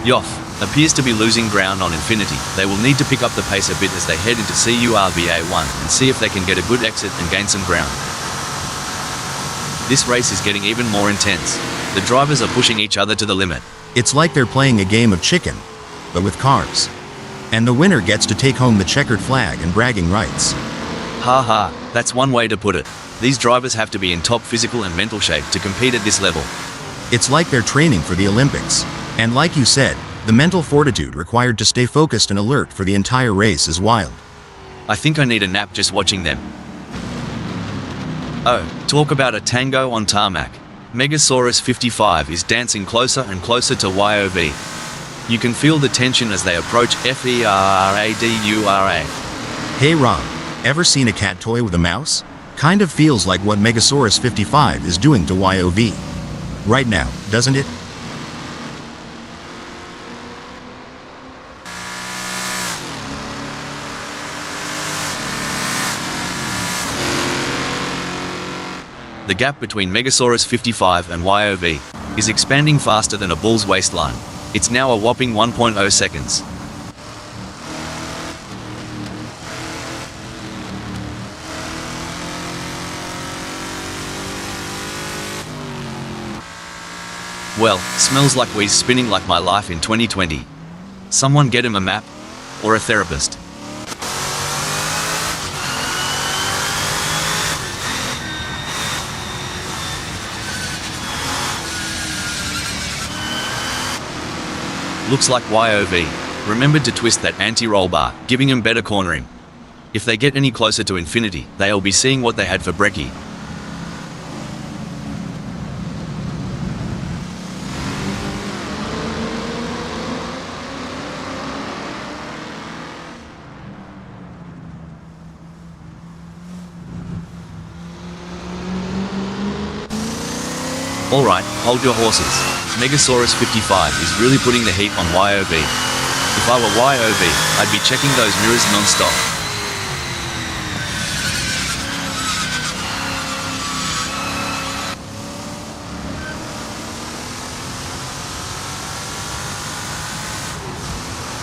Yoff appears to be losing ground on Infinity. They will need to pick up the pace a bit as they head into CURVA1 and see if they can get a good exit and gain some ground. This race is getting even more intense. The drivers are pushing each other to the limit. It's like they're playing a game of chicken, but with cars. And the winner gets to take home the checkered flag and bragging rights. Ha ha, that's one way to put it. These drivers have to be in top physical and mental shape to compete at this level. It's like they're training for the Olympics. And like you said, the mental fortitude required to stay focused and alert for the entire race is wild. I think I need a nap just watching them. Oh, talk about a tango on tarmac. Megasaurus 55 is dancing closer and closer to YOV. You can feel the tension as they approach FERRADURA. Hey Rob, ever seen a cat toy with a mouse? Kind of feels like what Megasaurus 55 is doing to YOV. Right now, doesn't it? The gap between Megasaurus 55 and YOV is expanding faster than a bull's waistline. It's now a whopping 1.0 seconds. Well, smells like we's spinning like my life in 2020. Someone get him a map or a therapist. Looks like YOV remembered to twist that anti-roll bar, giving him better cornering. If they get any closer to infinity, they'll be seeing what they had for brekkie. Alright, hold your horses. Megasaurus 55 is really putting the heat on YOV. If I were YOV, I'd be checking those mirrors non-stop.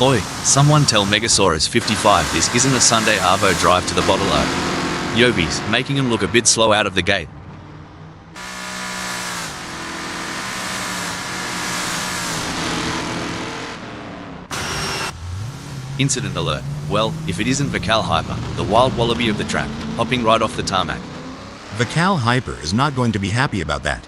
Oi, someone tell Megasaurus 55 this isn't a Sunday Arvo drive to the Bottle O. Yovi's making him look a bit slow out of the gate. Incident alert. Well, if it isn't Vical Hyper, the wild wallaby of the track, hopping right off the tarmac. Vical Hyper is not going to be happy about that.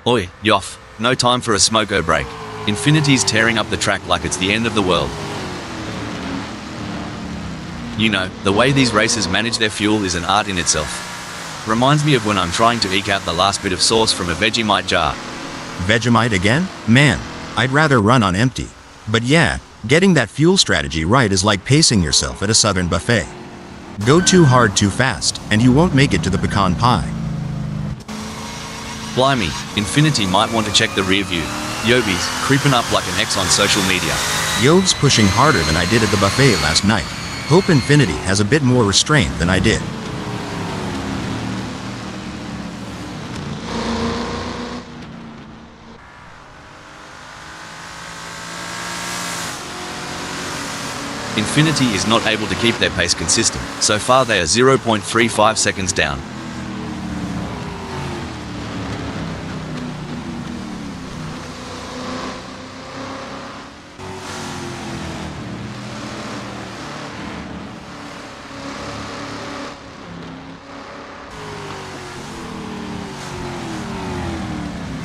Oi, Yoff, no time for a smoko break. Infinity's tearing up the track like it's the end of the world. You know, the way these racers manage their fuel is an art in itself. Reminds me of when I'm trying to eke out the last bit of sauce from a Vegemite jar. Vegemite again? Man, I'd rather run on empty. But yeah, getting that fuel strategy right is like pacing yourself at a southern buffet. Go too hard too fast, and you won't make it to the pecan pie. Blimey, Infinity might want to check the rear view. Yovi's creeping up like an X on social media. Yove's pushing harder than I did at the buffet last night. Hope Infinity has a bit more restraint than I did. Infinity is not able to keep their pace consistent. So far they are 0.35 seconds down.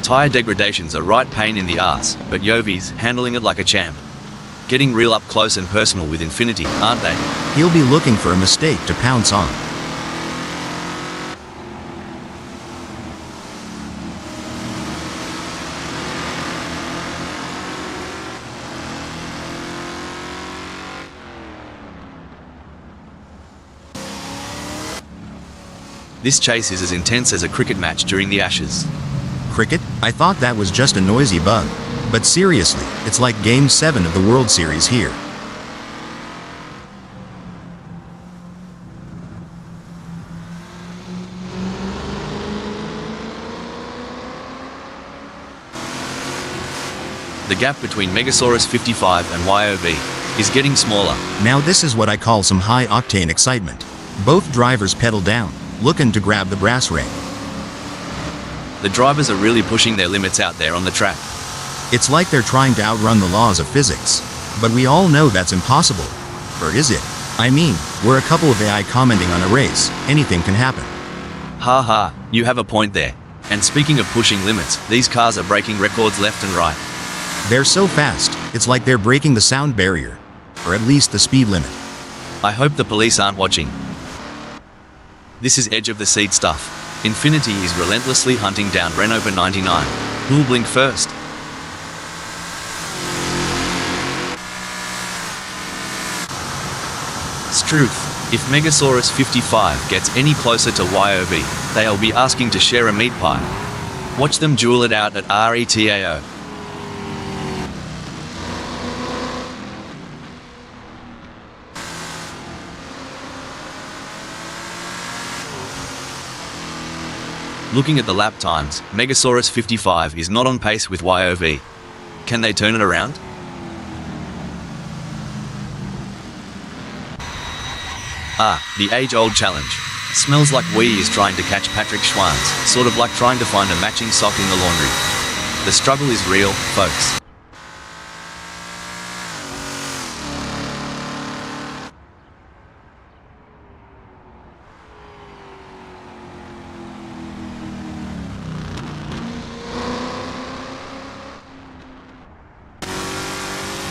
Tyre degradation's a right pain in the arse, but Yovi's handling it like a champ. Getting real up close and personal with Infinity, aren't they? He'll be looking for a mistake to pounce on. This chase is as intense as a cricket match during the Ashes. Cricket? I thought that was just a noisy bug. But seriously, it's like Game 7 of the World Series here. The gap between Megasaurus 55 and YOV is getting smaller. Now this is what I call some high-octane excitement. Both drivers pedal down, looking to grab the brass ring. The drivers are really pushing their limits out there on the track. It's like they're trying to outrun the laws of physics. But we all know that's impossible. Or is it? I mean, we're a couple of AI commenting on a race. Anything can happen. Ha ha, you have a point there. And speaking of pushing limits, these cars are breaking records left and right. They're so fast, it's like they're breaking the sound barrier. Or at least the speed limit. I hope the police aren't watching. This is edge of the seat stuff. Infinity is relentlessly hunting down Renault 99. Who'll blink first? Struth. If Megasaurus 55 gets any closer to YOV, they'll be asking to share a meat pie. Watch them duel it out at RETAO. Looking at the lap times, Megasaurus 55 is not on pace with YOV. Can they turn it around? The age-old challenge. Smells like Wee is trying to catch Patrick Schwanz, sort of like trying to find a matching sock in the laundry. The struggle is real, folks.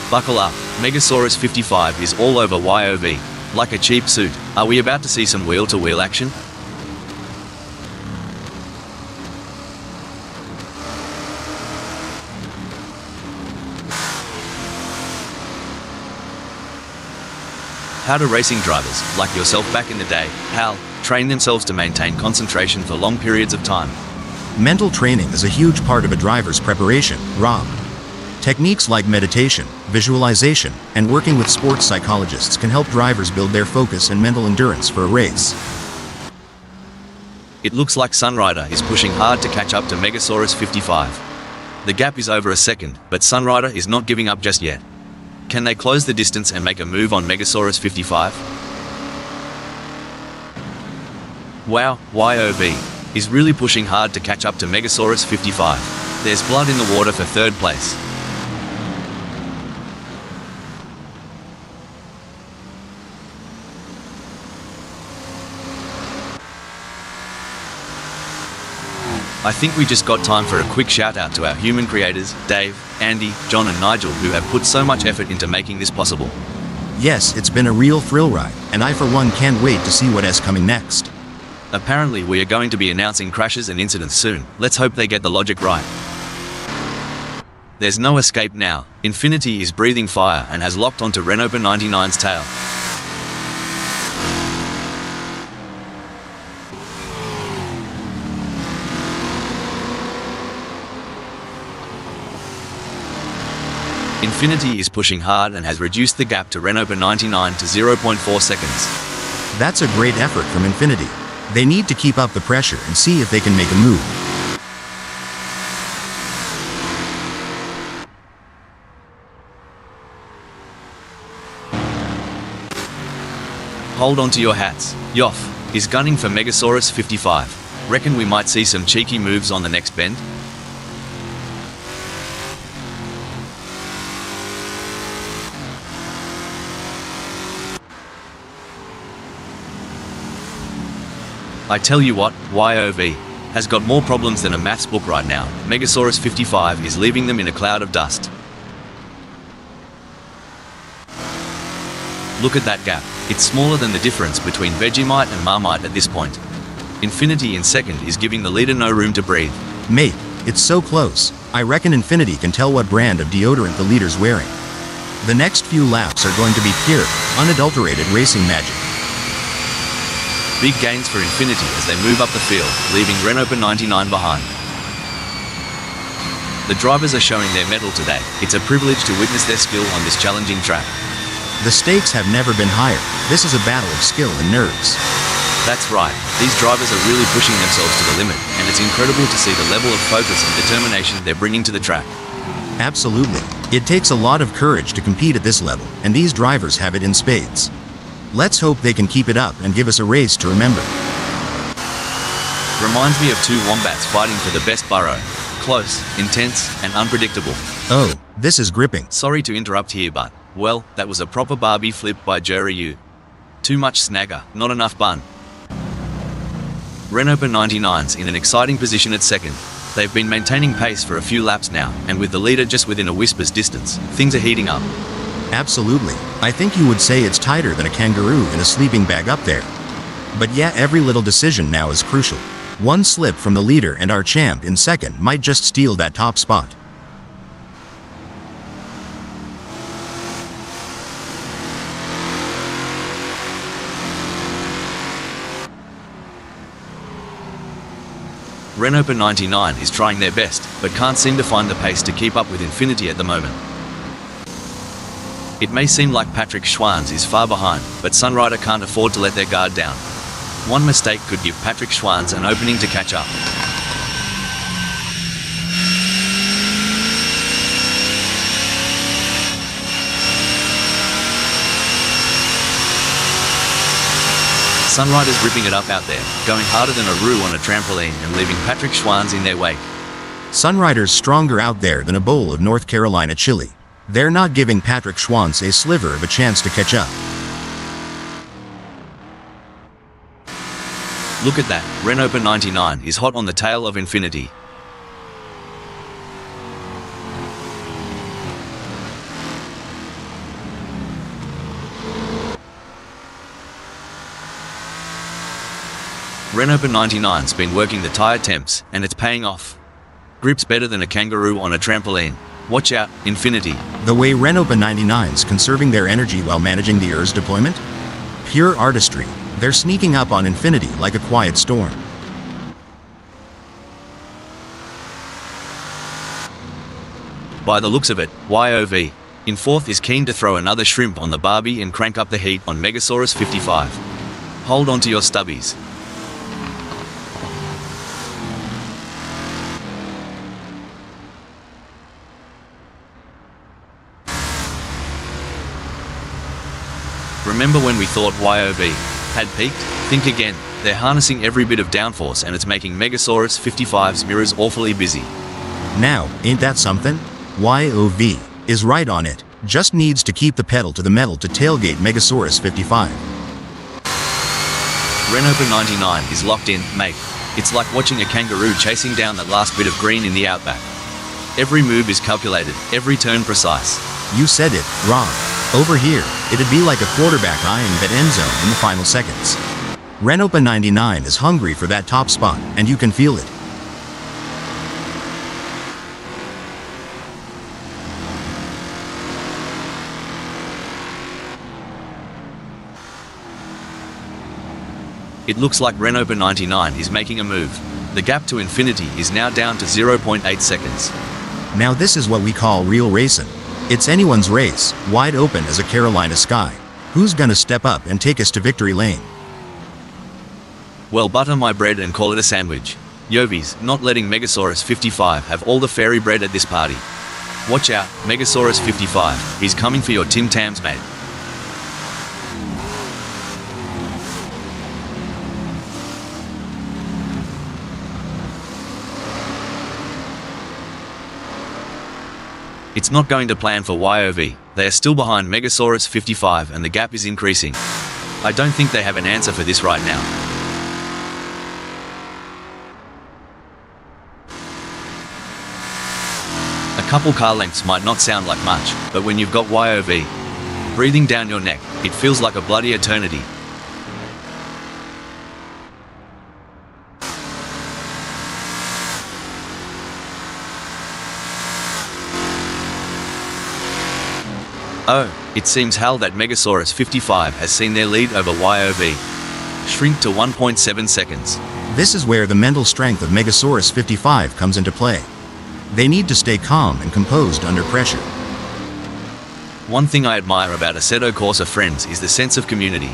Buckle up, Megasaurus 55 is all over YOV. Like a cheap suit. Are we about to see some wheel-to-wheel action? How do racing drivers, like yourself back in the day, Hal, train themselves to maintain concentration for long periods of time? Mental training is a huge part of a driver's preparation, Rob. Techniques like meditation, visualization, and working with sports psychologists can help drivers build their focus and mental endurance for a race. It looks like Sunrider is pushing hard to catch up to Megasaurus 55. The gap is over a second, but Sunrider is not giving up just yet. Can they close the distance and make a move on Megasaurus 55? Wow, YOV is really pushing hard to catch up to Megasaurus 55. There's blood in the water for third place. I think we just got time for a quick shout out to our human creators, Dave, Andy, John and Nigel, who have put so much effort into making this possible. Yes, it's been a real thrill ride, and I for one can't wait to see what is coming next. Apparently we are going to be announcing crashes and incidents soon. Let's hope they get the logic right. There's no escape now. Infinity is breathing fire and has locked onto Renault 99's tail. Infinity is pushing hard and has reduced the gap to Renault 99 to 0.4 seconds. That's a great effort from Infinity. They need to keep up the pressure and see if they can make a move. Hold on to your hats. Yoff is gunning for Megasaurus 55. Reckon we might see some cheeky moves on the next bend? I tell you what, YOV has got more problems than a maths book right now. Megasaurus 55 is leaving them in a cloud of dust. Look at that gap. It's smaller than the difference between Vegemite and Marmite at this point. Infinity in second is giving the leader no room to breathe. Mate, it's so close. I reckon Infinity can tell what brand of deodorant the leader's wearing. The next few laps are going to be pure, unadulterated racing magic. Big gains for Infinity as they move up the field, leaving Renault 99 behind. The drivers are showing their mettle today. It's a privilege to witness their skill on this challenging track. The stakes have never been higher. This is a battle of skill and nerves. That's right. These drivers are really pushing themselves to the limit, and it's incredible to see the level of focus and determination they're bringing to the track. Absolutely. It takes a lot of courage to compete at this level, and these drivers have it in spades. Let's hope they can keep it up and give us a race to remember. Reminds me of two wombats fighting for the best burrow. Close, intense, and unpredictable. Oh, this is gripping. Sorry to interrupt here, but, well, that was a proper Barbie flip by Jerry. Too much snagger, not enough bun. Renault 99's in an exciting position at second. They've been maintaining pace for a few laps now, and with the leader just within a whisper's distance, things are heating up. Absolutely. I think you would say it's tighter than a kangaroo in a sleeping bag up there. But yeah, every little decision now is crucial. One slip from the leader and our champ in second might just steal that top spot. Renault 99 is trying their best, but can't seem to find the pace to keep up with Infinity at the moment. It may seem like Patrick Schwanz is far behind, but Sunrider can't afford to let their guard down. One mistake could give Patrick Schwanz an opening to catch up. Sunrider's ripping it up out there, going harder than a roux on a trampoline and leaving Patrick Schwanz in their wake. Sunrider's stronger out there than a bowl of North Carolina chili. They're not giving Patrick Schwanz a sliver of a chance to catch up. Look at that, Renault 99 is hot on the tail of Infinity. Renault 99's been working the tyre temps, and it's paying off. Grip's better than a kangaroo on a trampoline. Watch out, Infinity. The way Renault 99's conserving their energy while managing the ERS deployment? Pure artistry. They're sneaking up on Infinity like a quiet storm. By the looks of it, YOV in fourth is keen to throw another shrimp on the barbie and crank up the heat on Megasaurus 55. Hold on to your stubbies. Remember when we thought YOV had peaked? Think again. They're harnessing every bit of downforce and it's making Megasaurus 55's mirrors awfully busy. Now, ain't that something? YOV is right on it. Just needs to keep the pedal to the metal to tailgate Megasaurus 55. Renault 99 is locked in, mate. It's like watching a kangaroo chasing down that last bit of green in the outback. Every move is calculated, every turn precise. You said it, Rob. Over here, it'd be like a quarterback eyeing that end zone in the final seconds. Renault 99 is hungry for that top spot, and you can feel it. It looks like Renault 99 is making a move. The gap to Infinity is now down to 0.8 seconds. Now this is what we call real racing. It's anyone's race, wide open as a Carolina sky. Who's gonna step up and take us to victory lane? Well, butter my bread and call it a sandwich. Yovi's not letting Megasaurus 55 have all the fairy bread at this party. Watch out, Megasaurus 55, he's coming for your Tim Tams, mate. It's not going to plan for YOV. They are still behind Megasaurus 55 and the gap is increasing. I don't think they have an answer for this right now. A couple car lengths might not sound like much, but when you've got YOV breathing down your neck, it feels like a bloody eternity. Oh, it seems hell that Megasaurus 55 has seen their lead over YOV shrink to 1.7 seconds. This is where the mental strength of Megasaurus 55 comes into play. They need to stay calm and composed under pressure. One thing I admire about Assetto Corsa friends is the sense of community.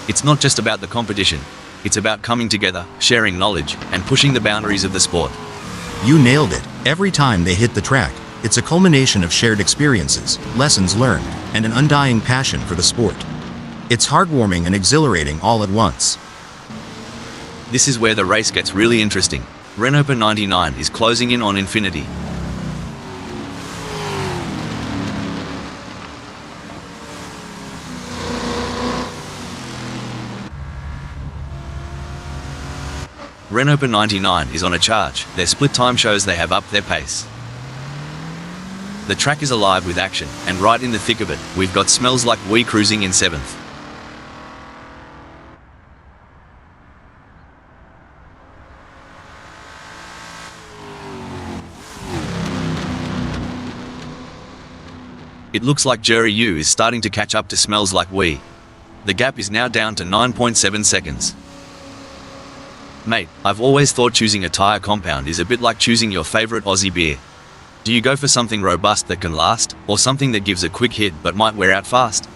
It's not just about the competition, it's about coming together, sharing knowledge, and pushing the boundaries of the sport. You nailed it. Every time they hit the track, it's a culmination of shared experiences, lessons learned, and an undying passion for the sport. It's heartwarming and exhilarating all at once. This is where the race gets really interesting. Renault 99 is closing in on Infinity. Renault 99 is on a charge. Their split time shows they have upped their pace. The track is alive with action, and right in the thick of it, we've got Smells Like We cruising in 7th. It looks like Jury U is starting to catch up to Smells Like We. The gap is now down to 9.7 seconds. Mate, I've always thought choosing a tyre compound is a bit like choosing your favourite Aussie beer. Do you go for something robust that can last, or something that gives a quick hit but might wear out fast?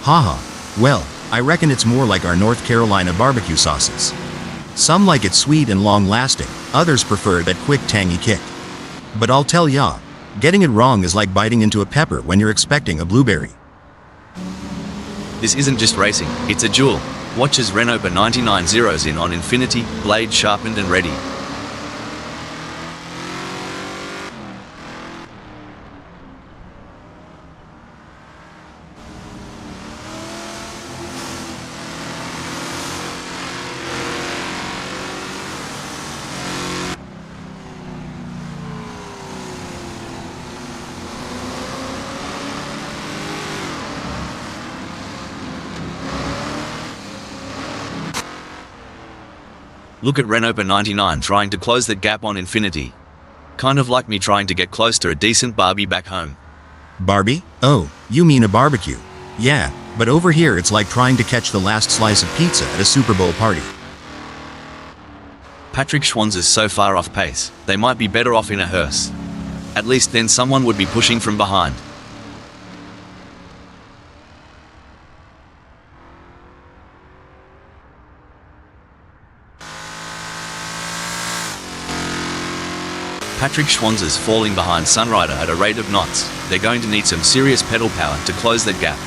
Haha. Well, I reckon it's more like our North Carolina barbecue sauces. Some like it sweet and long-lasting, others prefer that quick tangy kick. But I'll tell ya, getting it wrong is like biting into a pepper when you're expecting a blueberry. This isn't just racing, it's a duel. Watch as Renault 99 zeroes in on Infinity, blade sharpened and ready. Look at Renault 99 trying to close that gap on Infinity. Kind of like me trying to get close to a decent Barbie back home. Barbie? Oh, you mean a barbecue. Yeah, but over here it's like trying to catch the last slice of pizza at a Super Bowl party. Patrick Schwanz is so far off pace, they might be better off in a hearse. At least then someone would be pushing from behind. Patrick Schwanz is falling behind Sunrider at a rate of knots. They're going to need some serious pedal power to close that gap.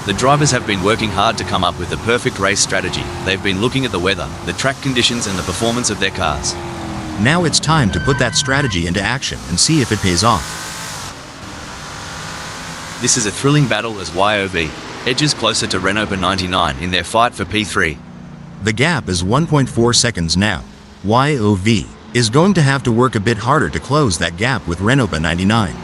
The drivers have been working hard to come up with the perfect race strategy. They've been looking at the weather, the track conditions and the performance of their cars. Now it's time to put that strategy into action and see if it pays off. This is a thrilling battle as YOV edges closer to Renault 99 in their fight for P3. The gap is 1.4 seconds now. YOV is going to have to work a bit harder to close that gap with Renault 99.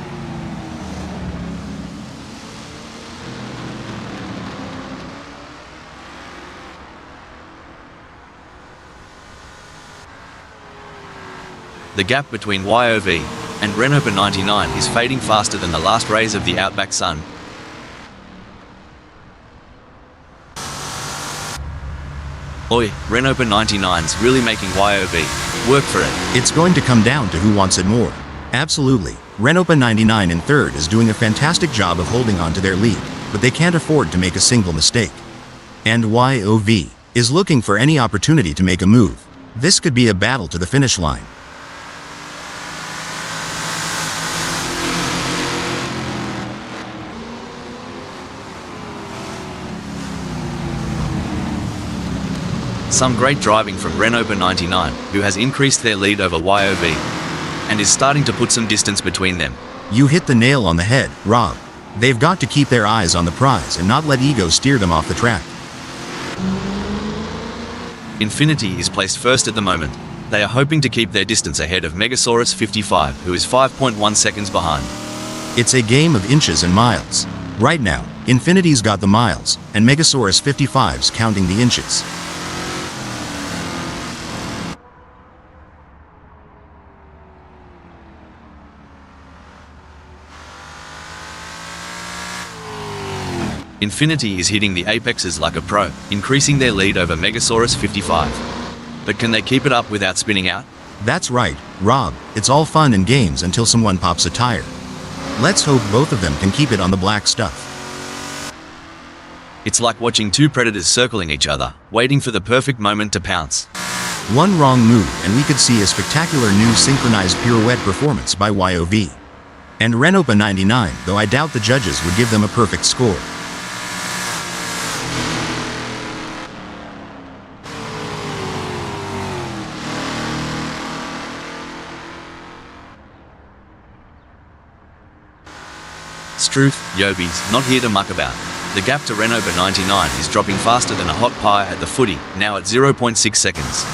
The gap between YOV and Renault 99 is fading faster than the last rays of the outback sun. Oi, Renault 99's really making YOV work for it. It's going to come down to who wants it more. Absolutely. Renault 99 in third is doing a fantastic job of holding on to their lead, but they can't afford to make a single mistake. And YOV is looking for any opportunity to make a move. This could be a battle to the finish line. Some great driving from Renault 99, who has increased their lead over YOV, and is starting to put some distance between them. You hit the nail on the head, Rob. They've got to keep their eyes on the prize and not let ego steer them off the track. Infinity is placed first at the moment. They are hoping to keep their distance ahead of Megasaurus 55, who is 5.1 seconds behind. It's a game of inches and miles. Right now, Infinity's got the miles, and Megasaurus 55's counting the inches. Infinity is hitting the apexes like a pro, increasing their lead over Megasaurus 55. But can they keep it up without spinning out? That's right, Rob. It's all fun and games until someone pops a tire. Let's hope both of them can keep it on the black stuff. It's like watching two predators circling each other, waiting for the perfect moment to pounce. One wrong move and we could see a spectacular new synchronized pirouette performance by YOV. And Renault 99, though I doubt the judges would give them a perfect score. Struth, Yobi's not here to muck about. The gap to Renault 99 is dropping faster than a hot pie at the footy, now at 0.6 seconds.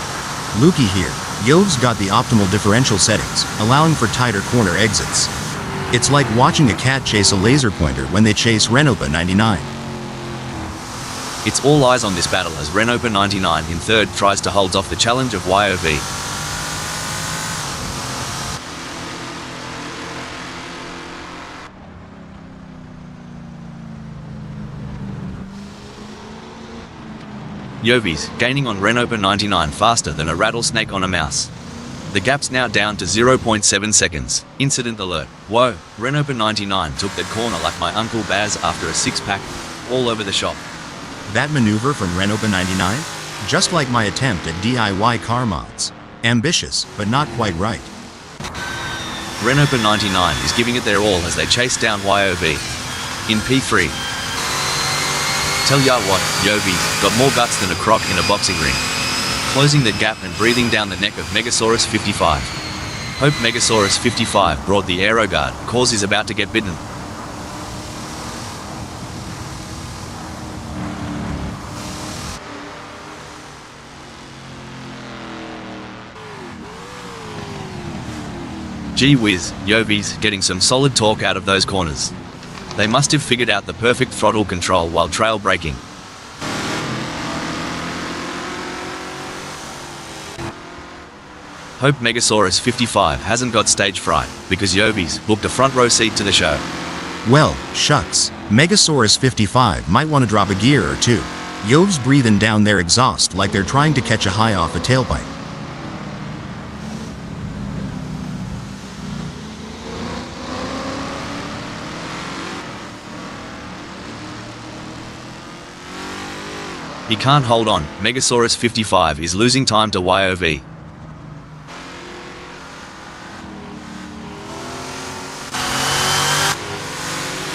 Lukey here. Yove's got the optimal differential settings, allowing for tighter corner exits. It's like watching a cat chase a laser pointer when they chase Renault 99. It's all eyes on this battle as Renault 99 in third tries to hold off the challenge of YOV. Yovi's gaining on Renault 99 faster than a rattlesnake on a mouse. The gap's now down to 0.7 seconds. Incident alert. Whoa, Renault 99 took that corner like my Uncle Baz after a six-pack, all over the shop. That maneuver from Renault 99? Just like my attempt at DIY car mods. Ambitious, but not quite right. Renault 99 is giving it their all as they chase down YOV. In P3. Tell ya what, Yovi's got more guts than a croc in a boxing ring. Closing the gap and breathing down the neck of Megasaurus 55. Hope Megasaurus 55 brought the aero guard, cause is about to get bitten. Gee whiz, Yovi's getting some solid torque out of those corners. They must have figured out the perfect throttle control while trail braking. Hope Megasaurus 55 hasn't got stage fright, because Yovi's booked a front row seat to the show. Well, shucks. Megasaurus 55 might want to drop a gear or two. Yov's breathing down their exhaust like they're trying to catch a high off a tailpipe. He can't hold on. Megasaurus 55 is losing time to YOV.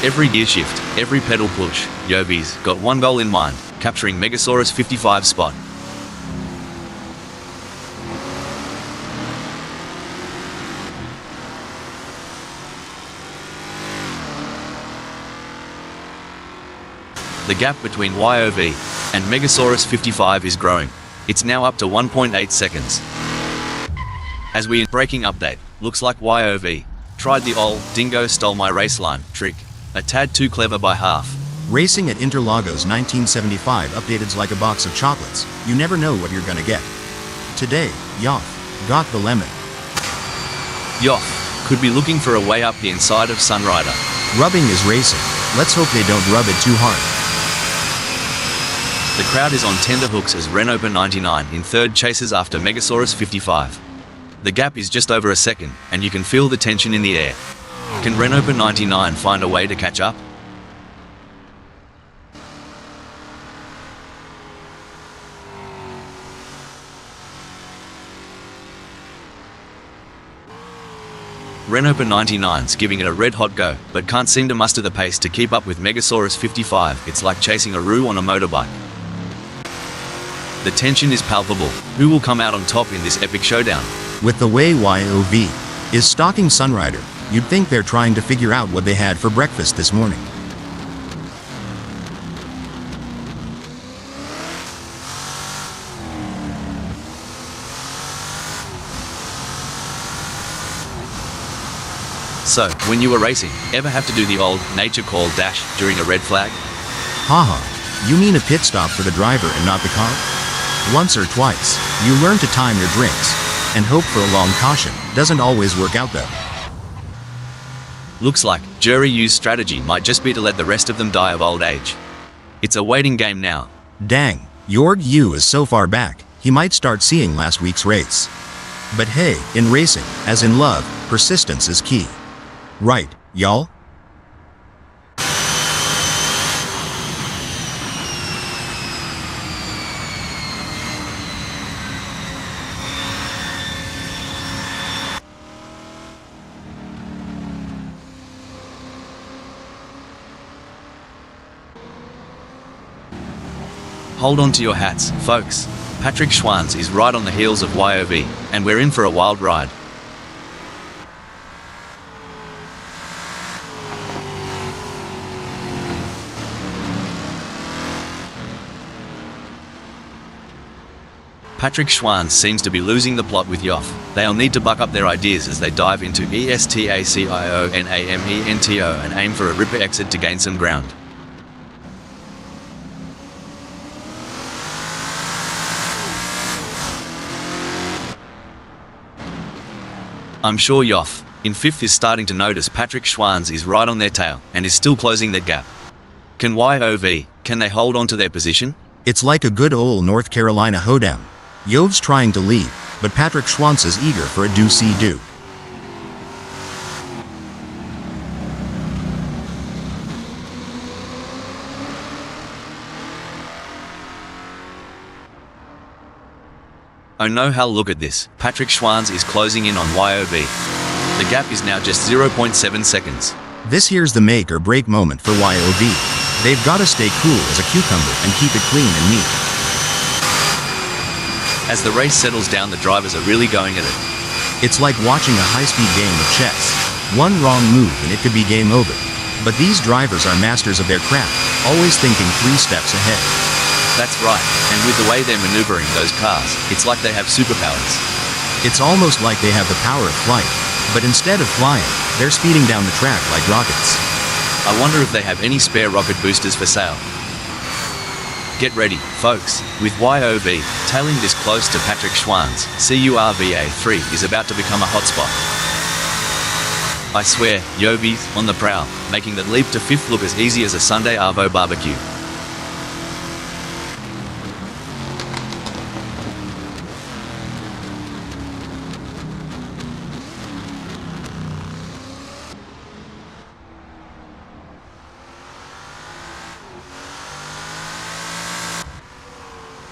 Every gear shift, every pedal push, Yovi's got one goal in mind, capturing Megasaurus 55's spot. The gap between YOV and Megasaurus 55 is growing. It's now up to 1.8 seconds. As we braking update, looks like YOV tried the old "dingo stole my race line" trick. A tad too clever by half. Racing at Interlagos 1975 updated's like a box of chocolates. You never know what you're gonna get. Today, Yoff got the lemon. Yoff could be looking for a way up the inside of Sunrider. Rubbing is racing. Let's hope they don't rub it too hard. The crowd is on tenterhooks as Renault 99 in third chases after Megasaurus 55. The gap is just over a second, and you can feel the tension in the air. Can Renault 99 find a way to catch up? Renault 99's giving it a red-hot go, but can't seem to muster the pace to keep up with Megasaurus 55. It's like chasing a roux on a motorbike. The tension is palpable. Who will come out on top in this epic showdown? With the way YOV is stalking Sunrider, you'd think they're trying to figure out what they had for breakfast this morning. So, when you were racing, ever have to do the old nature call dash during a red flag? Haha, you mean a pit stop for the driver and not the car? Once or twice, you learn to time your drinks, and hope for a long caution. Doesn't always work out though. Looks like Jury U's strategy might just be to let the rest of them die of old age. It's a waiting game now. Dang, Jorg Yu is so far back, he might start seeing last week's race. But hey, in racing, as in love, persistence is key. Right, y'all? Hold on to your hats, folks. Patrick Schwanz is right on the heels of YOV, and we're in for a wild ride. Patrick Schwanz seems to be losing the plot with Yoff. They'll need to buck up their ideas as they dive into ESTACIONAMENTO and aim for a ripper exit to gain some ground. I'm sure Yoff, in 5th, is starting to notice Patrick Schwanz is right on their tail and is still closing that gap. Can can they hold on to their position? It's like a good old North Carolina hoedown. Yov's trying to lead, but Patrick Schwanz is eager for a do-see-do. Oh no, hell, look at this. Patrick Schwanz is closing in on YOB. The gap is now just 0.7 seconds. This here's the make or break moment for YOB. They've gotta stay cool as a cucumber and keep it clean and neat. As the race settles down, the drivers are really going at it. It's like watching a high-speed game of chess. One wrong move and it could be game over. But these drivers are masters of their craft, always thinking 3 steps ahead. That's right, and with the way they're maneuvering those cars, it's like they have superpowers. It's almost like they have the power of flight, but instead of flying, they're speeding down the track like rockets. I wonder if they have any spare rocket boosters for sale. Get ready, folks, with YOB tailing this close to Patrick Schwanz, CURVA3 is about to become a hotspot. I swear, Yobi's on the prowl, making that leap to 5th look as easy as a Sunday Arvo barbecue.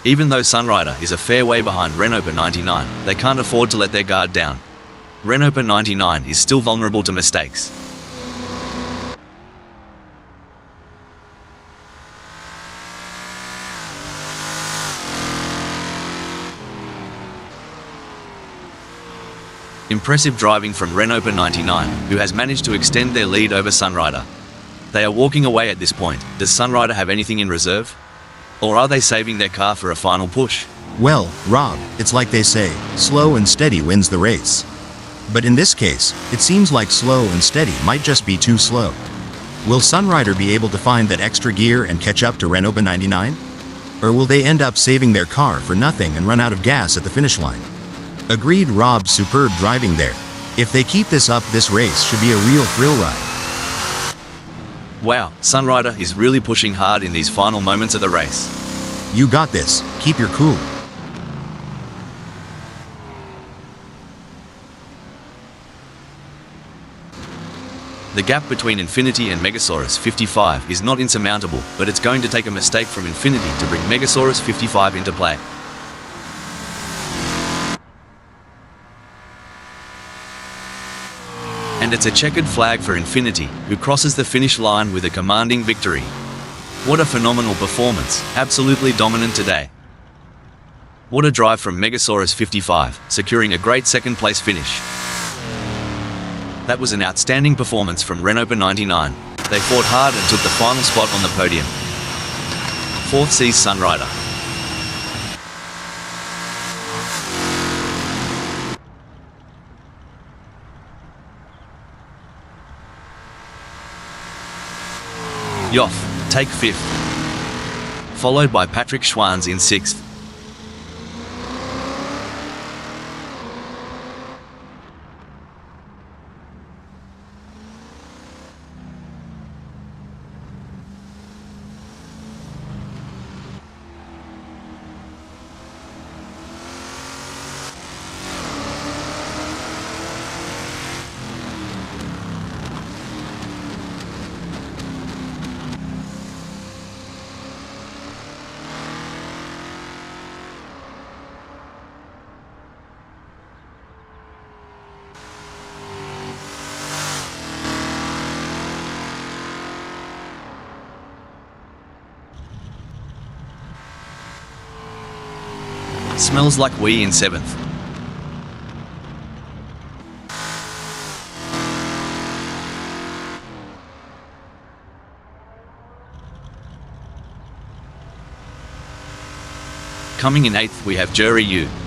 Even though Sunrider is a fair way behind Renault 99, they can't afford to let their guard down. Renault 99 is still vulnerable to mistakes. Impressive driving from Renault 99, who has managed to extend their lead over Sunrider. They are walking away at this point. Does Sunrider have anything in reserve? Or are they saving their car for a final push? Well, Rob, it's like they say, slow and steady wins the race. But in this case, it seems like slow and steady might just be too slow. Will Sunrider be able to find that extra gear and catch up to Renault 99? Or will they end up saving their car for nothing and run out of gas at the finish line? Agreed, Rob, superb driving there. If they keep this up, this race should be a real thrill ride. Wow, Sunrider is really pushing hard in these final moments of the race. You got this, keep your cool. The gap between Infinity and Megasaurus 55 is not insurmountable, but it's going to take a mistake from Infinity to bring Megasaurus 55 into play. And it's a checkered flag for Infinity, who crosses the finish line with a commanding victory. What a phenomenal performance, absolutely dominant today. What a drive from Megasaurus 55, securing a great second place finish. That was an outstanding performance from Renault 99. They fought hard and took the final spot on the podium. 4th sees Sunrider. Yoff, take 5th. Followed by Patrick Schwanz in 6th. Smells like we in 7th. Coming in 8th we have Jury U.